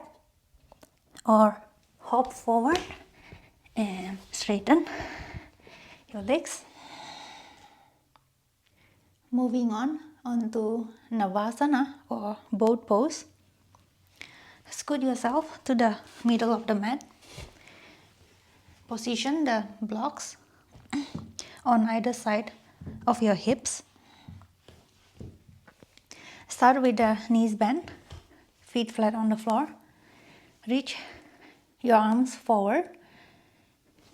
or hop forward and straighten your legs. Moving on onto Navasana or boat pose. Scoot yourself to the middle of the mat. Position the blocks on either side of your hips. Start with the knees bent, feet flat on the floor. Reach your arms forward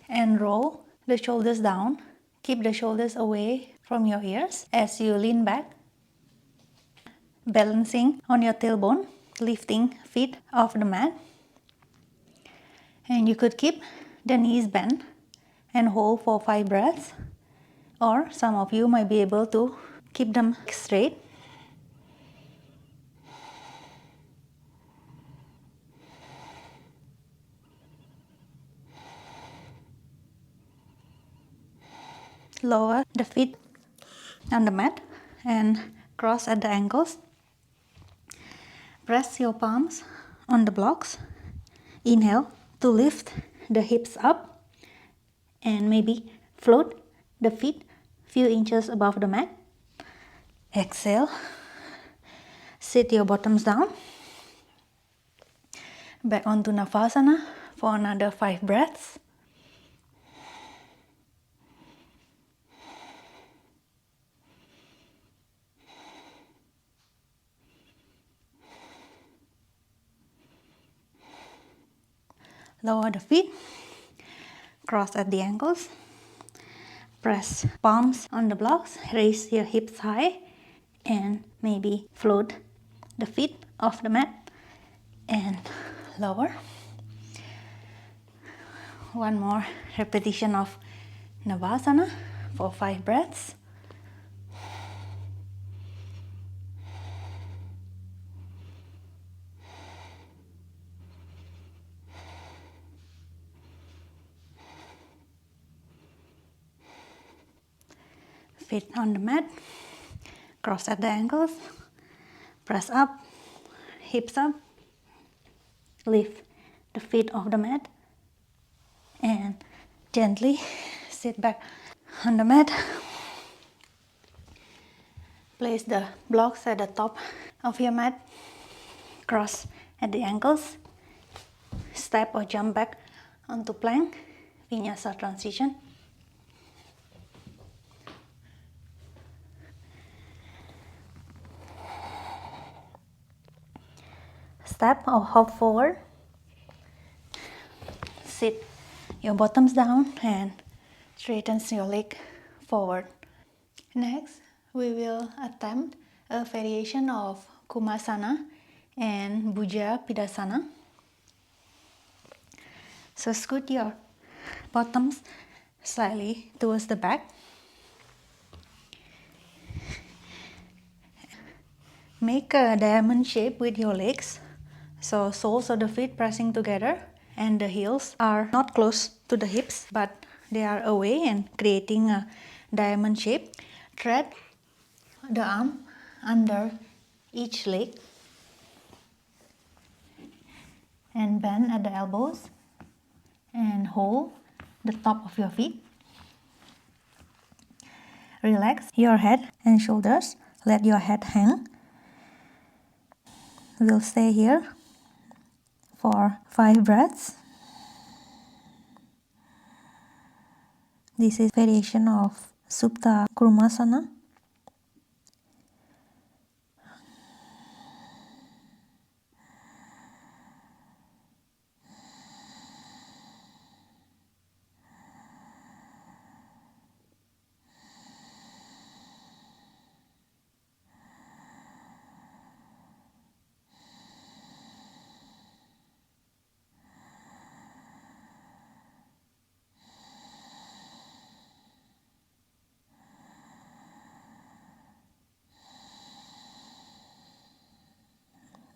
and roll the shoulders down. Keep the shoulders away from your ears as you lean back. Balancing on your tailbone, lifting feet off the mat. And you could keep the knees bent and hold for 5 breaths, or some of you might be able to keep them straight. Lower the feet on the mat and cross at the ankles. Press your palms on the blocks. Inhale, to lift the hips up and maybe float the feet few inches above the mat. Exhale, sit your bottoms down, back onto Navasana for another 5 breaths. Lower the feet, cross at the ankles, press palms on the blocks, raise your hips high and maybe float the feet off the mat and lower. One more repetition of Navasana for 5 breaths. Feet on the mat, cross at the ankles, press up, hips up, lift the feet off the mat and gently sit back on the mat. Place the blocks at the top of your mat, cross at the ankles, step or jump back onto plank, Vinyasa transition. Step or hop forward, sit your bottoms down and straightens your leg forward. Next, we will attempt a variation of Kurmasana and Bujapidasana. So scoot your bottoms slightly towards the back. Make a diamond shape with your legs. So soles of the feet pressing together and the heels are not close to the hips but they are away and creating a diamond shape. Thread the arm under each leg and bend at the elbows and hold the top of your feet. Relax your head and shoulders. Let your head hang. We'll stay here for 5 breaths. This is variation of Supta Kurmasana.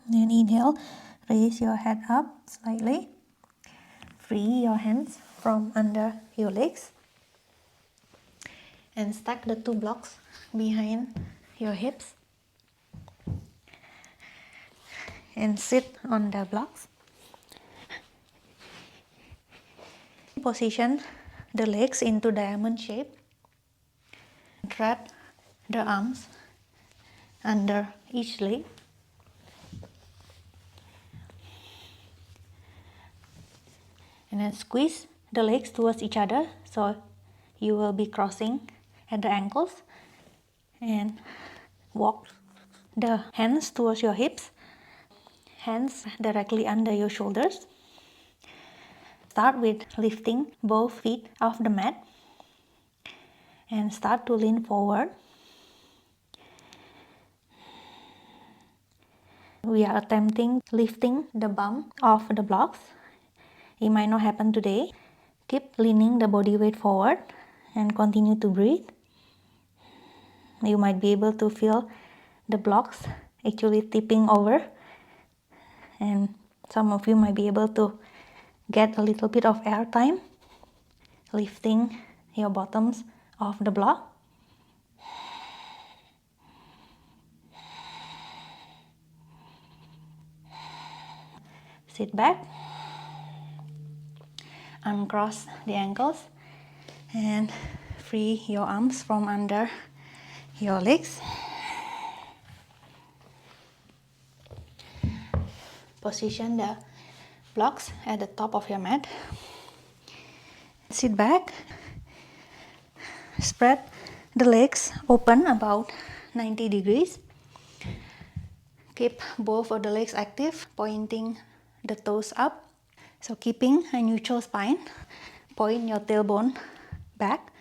Then inhale, raise your head up slightly. Free your hands from under your legs. And stack the 2 blocks behind your hips. And sit on the blocks. Position the legs into diamond shape. Thread the arms under each leg. And then squeeze the legs towards each other, so you will be crossing at the ankles, and walk the hands towards your hips, hands directly under your shoulders. Start with lifting both feet off the mat and start to lean forward. We are attempting lifting the bum off the blocks. It might not happen today. Keep leaning the body weight forward and continue to breathe. You might be able to feel the blocks actually tipping over, and some of you might be able to get a little bit of air time lifting your bottoms off the block. Sit back. Uncross the ankles and free your arms from under your legs. Position the blocks at the top of your mat. Sit back. Spread the legs open about 90 degrees. Keep both of the legs active, pointing the toes up. So keeping a neutral spine, point your tailbone back.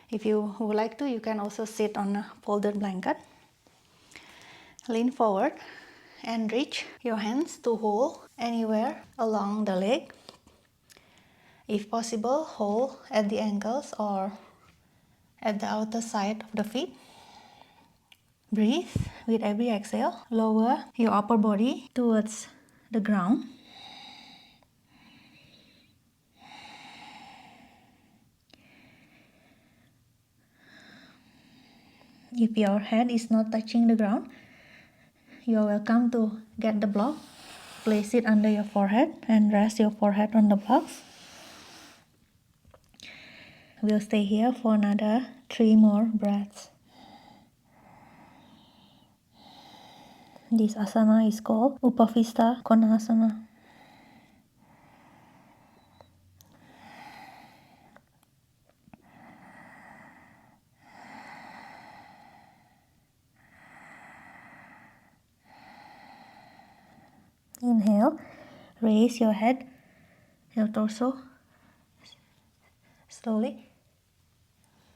If you would like to, you can also sit on a folded blanket. Lean forward and reach your hands to hold anywhere along the leg. If possible, hold at the ankles or at the outer side of the feet. Breathe with every exhale. Lower your upper body towards the ground. If your head is not touching the ground, you are welcome to get the block, place it under your forehead and rest your forehead on the blocks. We'll stay here for another 3 more breaths. This asana is called Upavistha Konasana. Inhale, raise your head, your torso. Slowly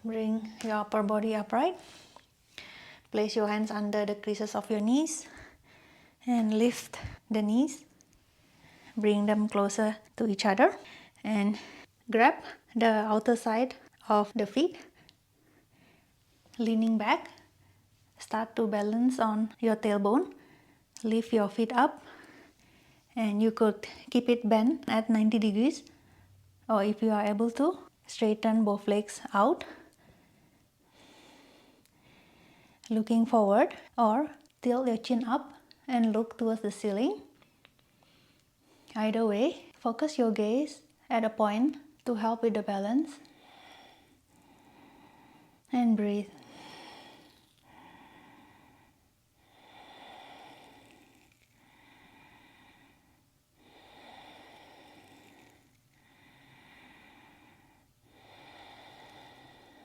bring your upper body upright. Place your hands under the creases of your knees and lift the knees. Bring them closer to each other and grab the outer side of the feet. Leaning back, start to balance on your tailbone. Lift your feet up and you could keep it bent at 90 degrees, or if you are able to, straighten both legs out. Looking forward, or tilt your chin up and look towards the ceiling. Either way, focus your gaze at a point to help with the balance. And breathe.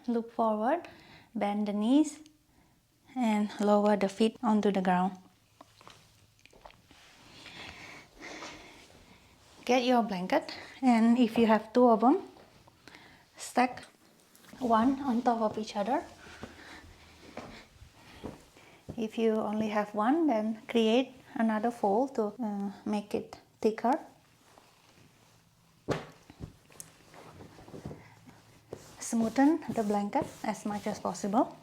Look forward, bend the knees and lower the feet onto the ground. Get your blanket, and if you have 2 of them, stack one on top of each other. If you only have one, then create another fold to make it thicker. Smoothen the blanket as much as possible.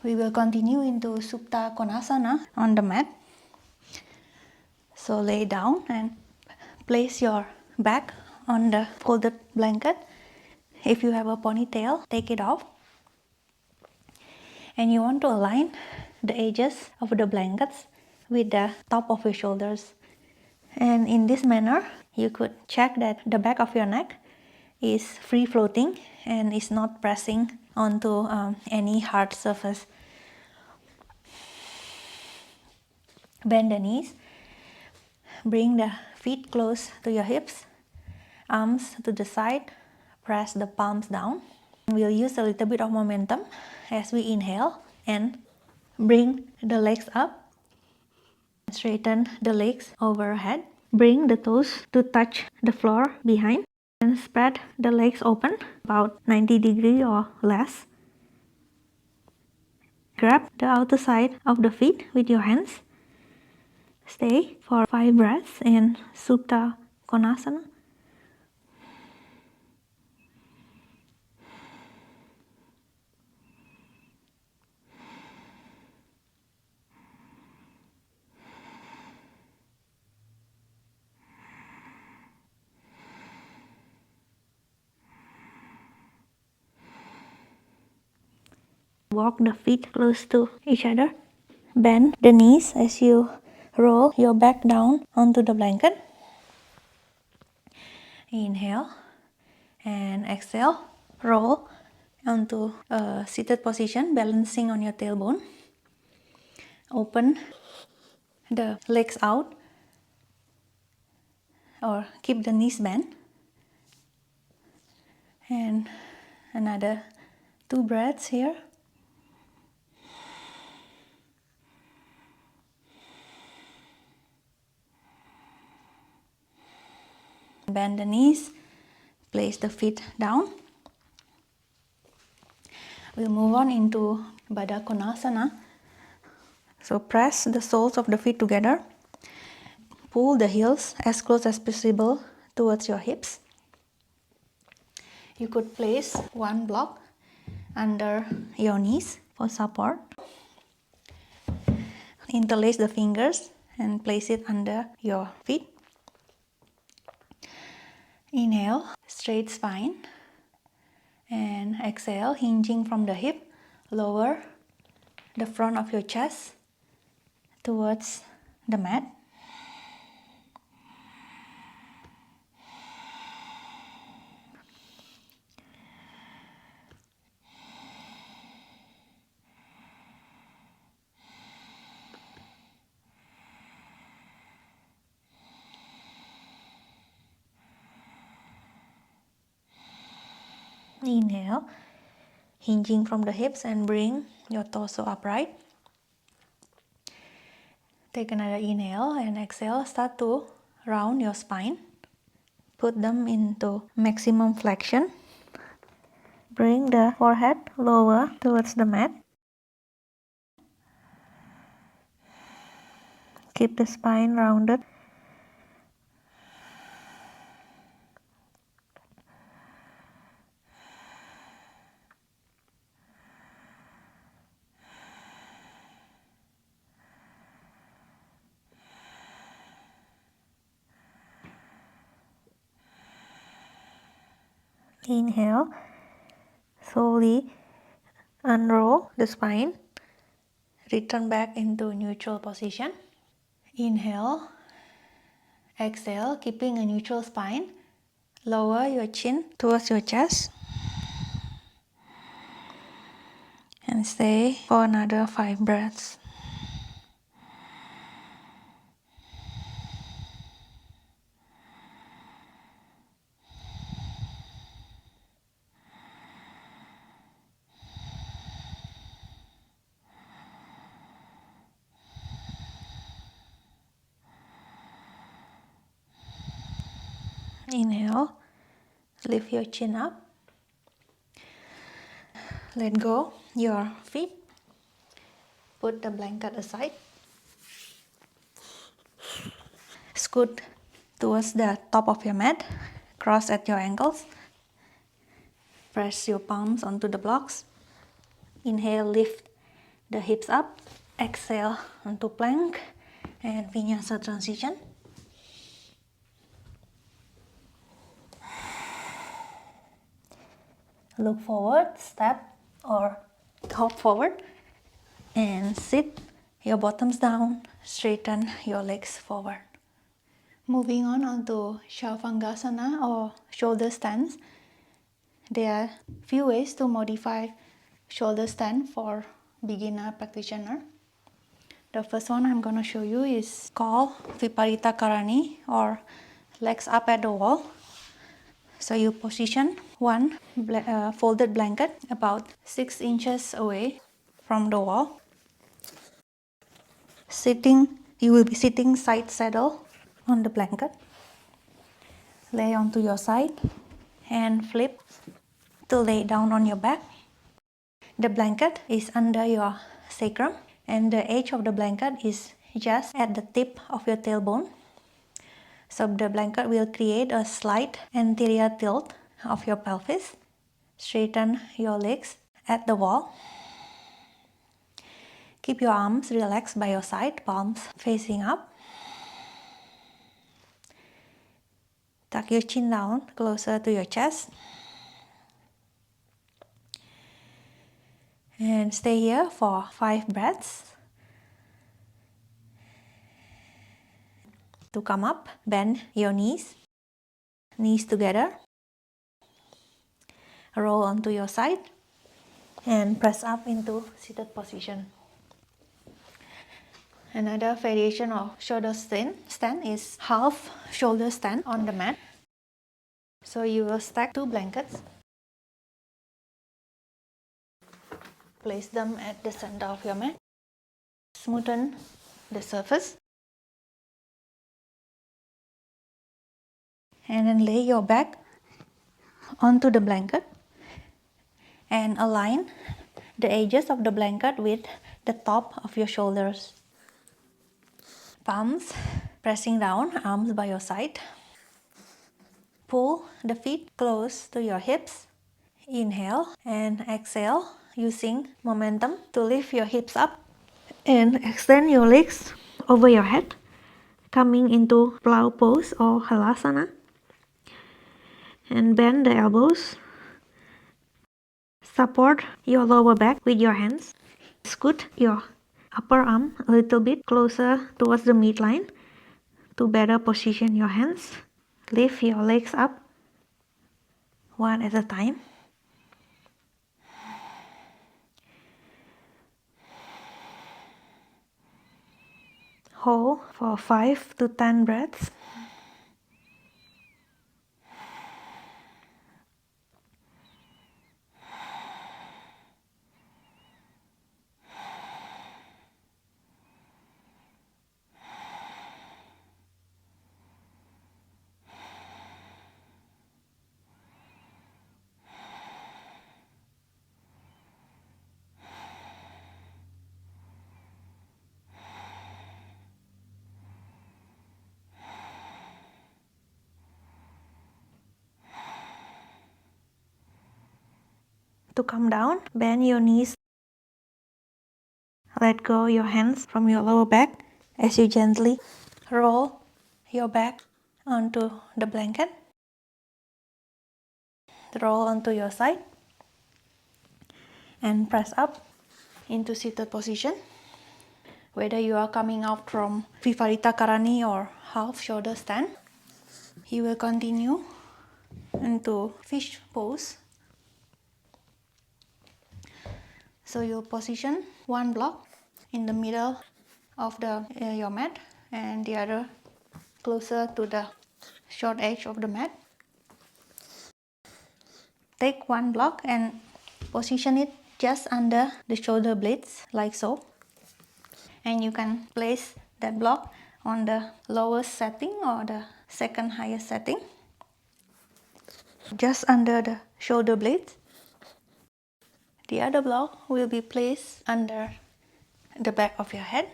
We will continue into Supta Konasana on the mat. So lay down and place your back on the folded blanket. If you have a ponytail, take it off. And you want to align the edges of the blankets with the top of your shoulders. And in this manner, you could check that the back of your neck is free floating and is not pressing onto any hard surface. Bend the knees. Bring the feet close to your hips. Arms to the side. Press the palms down. We'll use a little bit of momentum as we inhale and bring the legs up. Straighten the legs overhead. Bring the toes to touch the floor behind. And spread the legs open about 90 degrees or less. Grab the outer side of the feet with your hands. Stay for 5 breaths in Supta Konasana. Walk the feet close to each other. Bend the knees as you roll your back down onto the blanket. Inhale and exhale, roll onto a seated position, balancing on your tailbone. Open the legs out or keep the knees bent. And another 2 breaths here. Bend the knees, place the feet down. We'll move on into Baddhakonasana. So press the soles of the feet together. Pull the heels as close as possible towards your hips. You could place one block under your knees for support. Interlace the fingers and place it under your feet. Inhale, straight spine. And exhale, hinging from the hip, lower the front of your chest towards the mat. Inhale, hinging from the hips and bring your torso upright. Take another inhale and exhale. Start to round your spine. Put them into maximum flexion. Bring the forehead lower towards the mat. Keep the spine rounded. Inhale, slowly unroll the spine, return back into neutral position. Inhale, exhale, keeping a neutral spine, lower your chin towards your chest and stay for another 5 breaths. Inhale, lift your chin up, let go your feet, put the blanket aside, scoot towards the top of your mat, cross at your ankles, press your palms onto the blocks. Inhale, lift the hips up, exhale onto plank and Vinyasa transition. Look forward, step or hop forward and sit your bottoms down, straighten your legs forward. Moving on onto Sarvangasana or shoulder stance. There are few ways to modify shoulder stand for beginner practitioner. The first one I'm going to show you is called Viparita Karani or legs up at the wall. So you position one folded blanket about 6 inches away from the wall. You will be sitting side saddle on the blanket. Lay onto your side and flip to lay down on your back. The blanket is under your sacrum and the edge of the blanket is just at the tip of your tailbone. So the blanket will create a slight anterior tilt of your pelvis. Straighten your legs at the wall. Keep your arms relaxed by your side, palms facing up. Tuck your chin down closer to your chest. And stay here for 5 breaths. To come up, bend your knees together, roll onto your side and press up into seated position. Another variation of shoulder stand is half shoulder stand on the mat. So you will stack 2 blankets, place them at the center of your mat, smoothen the surface, and then lay your back onto the blanket and align the edges of the blanket with the top of your shoulders. Palms pressing down, arms by your side. Pull the feet close to your hips. Inhale and exhale using momentum to lift your hips up and extend your legs over your head, coming into plow pose or halasana, and bend the elbows. Support your lower back with your hands. Scoot your upper arm a little bit closer towards the midline to better position your hands. Lift your legs up one at a time. Hold for 5 to 10 breaths. To come down, bend your knees. Let go your hands from your lower back as you gently roll your back onto the blanket. Roll onto your side and press up into seated position. Whether you are coming out from Viparita Karani or half shoulder stand, you will continue into fish pose. So you position one block in the middle of your mat and the other closer to the short edge of the mat. Take one block and position it just under the shoulder blades like so. And you can place that block on the lowest setting or the second highest setting, just under the shoulder blades. The other block will be placed under the back of your head.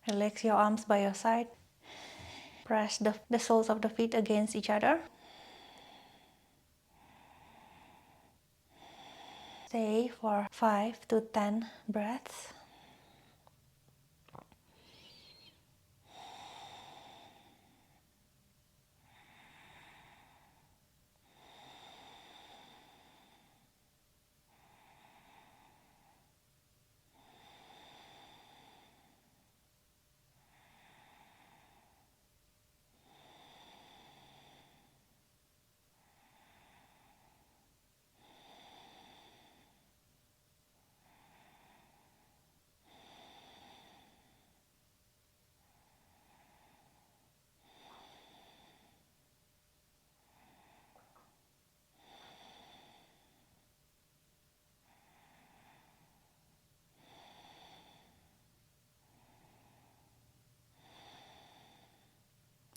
Relax your arms by your side. Press the soles of the feet against each other. Stay for 5 to 10 breaths.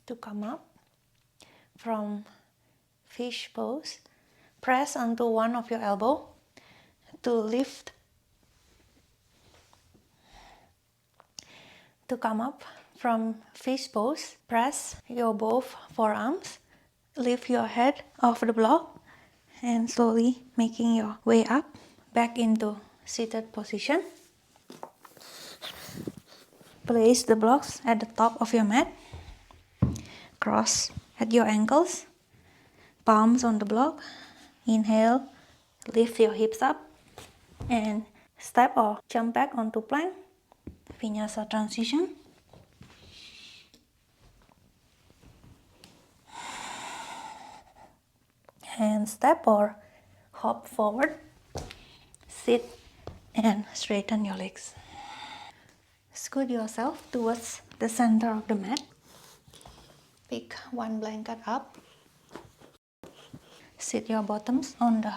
To come up from fish pose, press onto one of your elbow to lift. To come up from fish pose, press your both forearms, lift your head off the block and slowly making your way up back into seated position. Place the blocks at the top of your mat. Cross at your ankles, palms on the block. Inhale, lift your hips up and step or jump back onto plank. Vinyasa transition. and step or hop forward. Sit and straighten your legs. Scoot yourself towards the center of the mat. Pick one blanket up. Sit your bottoms on the.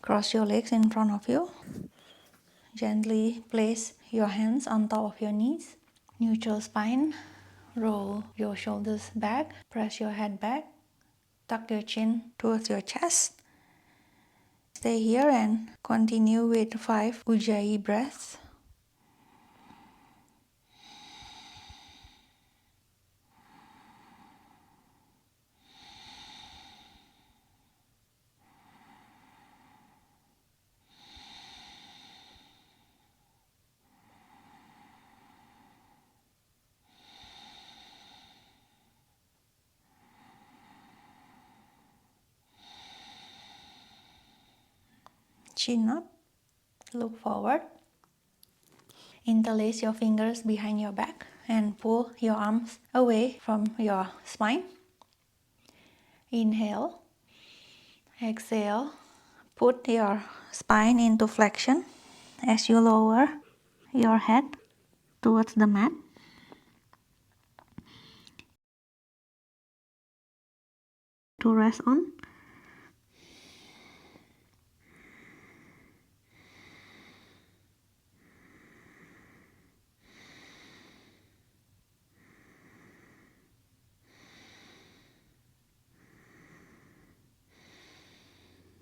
Cross your legs in front of you. Gently place your hands on top of your knees. Neutral spine. Roll your shoulders back. Press your head back. Tuck your chin towards your chest. Stay here and continue with 5 Ujjayi breaths. Chin up, look forward. Interlace your fingers behind your back and pull your arms away from your spine. Inhale, exhale, put your spine into flexion as you lower your head towards the mat. To rest on.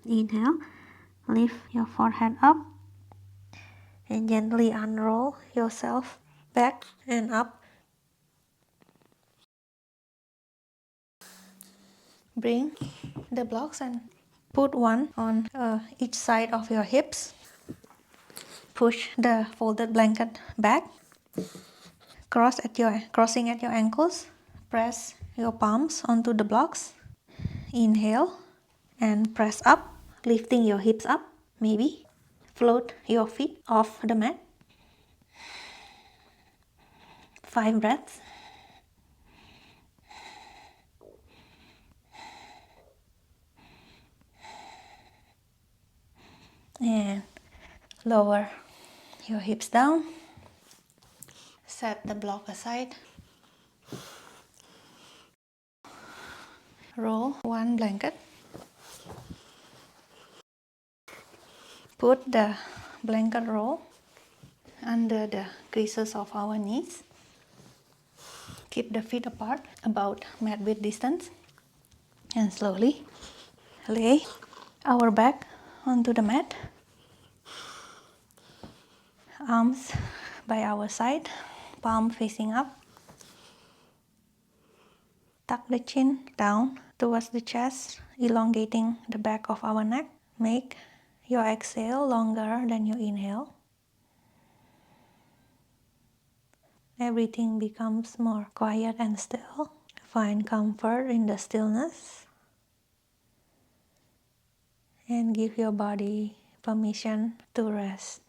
Inhale, lift your forehead up and gently unroll yourself back and up. Bring the blocks and put one on each side of your hips. Push the folded blanket back. Crossing at your ankles. Press your palms onto the blocks. Inhale and press up, lifting your hips up, maybe. Float your feet off the mat. 5 breaths. And lower your hips down. Set the block aside. Roll one blanket. Put the blanket roll under the creases of our knees. Keep the feet apart about mat width distance. And slowly lay our back onto the mat. Arms by our side, palm facing up. Tuck the chin down towards the chest, elongating the back of our neck. Make your exhale longer than your inhale. Everything becomes more quiet and still. Find comfort in the stillness. And give your body permission to rest.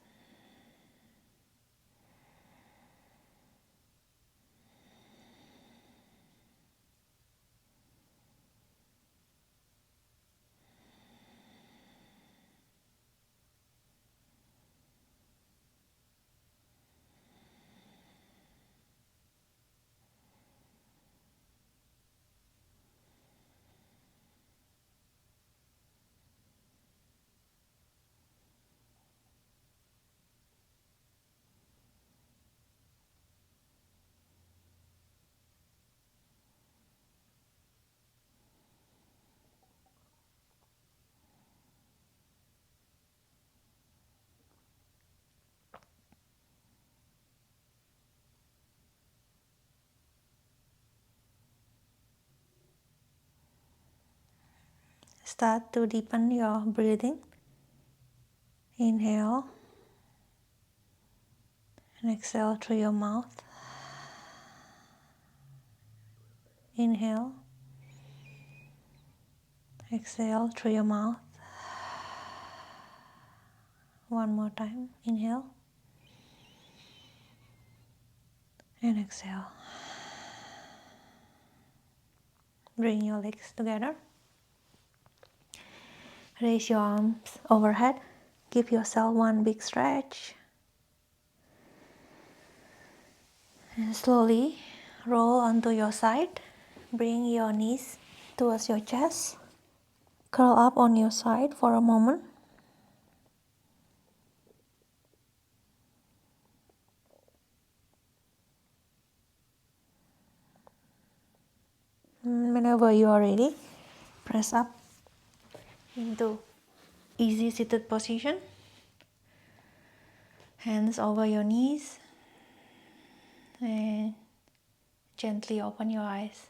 Start to deepen your breathing. Inhale and exhale through your mouth. Inhale, exhale through your mouth. One more time. Inhale and exhale. Bring your legs together. Raise your arms overhead. Give yourself one big stretch. And slowly roll onto your side. Bring your knees towards your chest. Curl up on your side for a moment. Whenever you are ready, press up into easy seated position. Hands over your knees and gently open your eyes.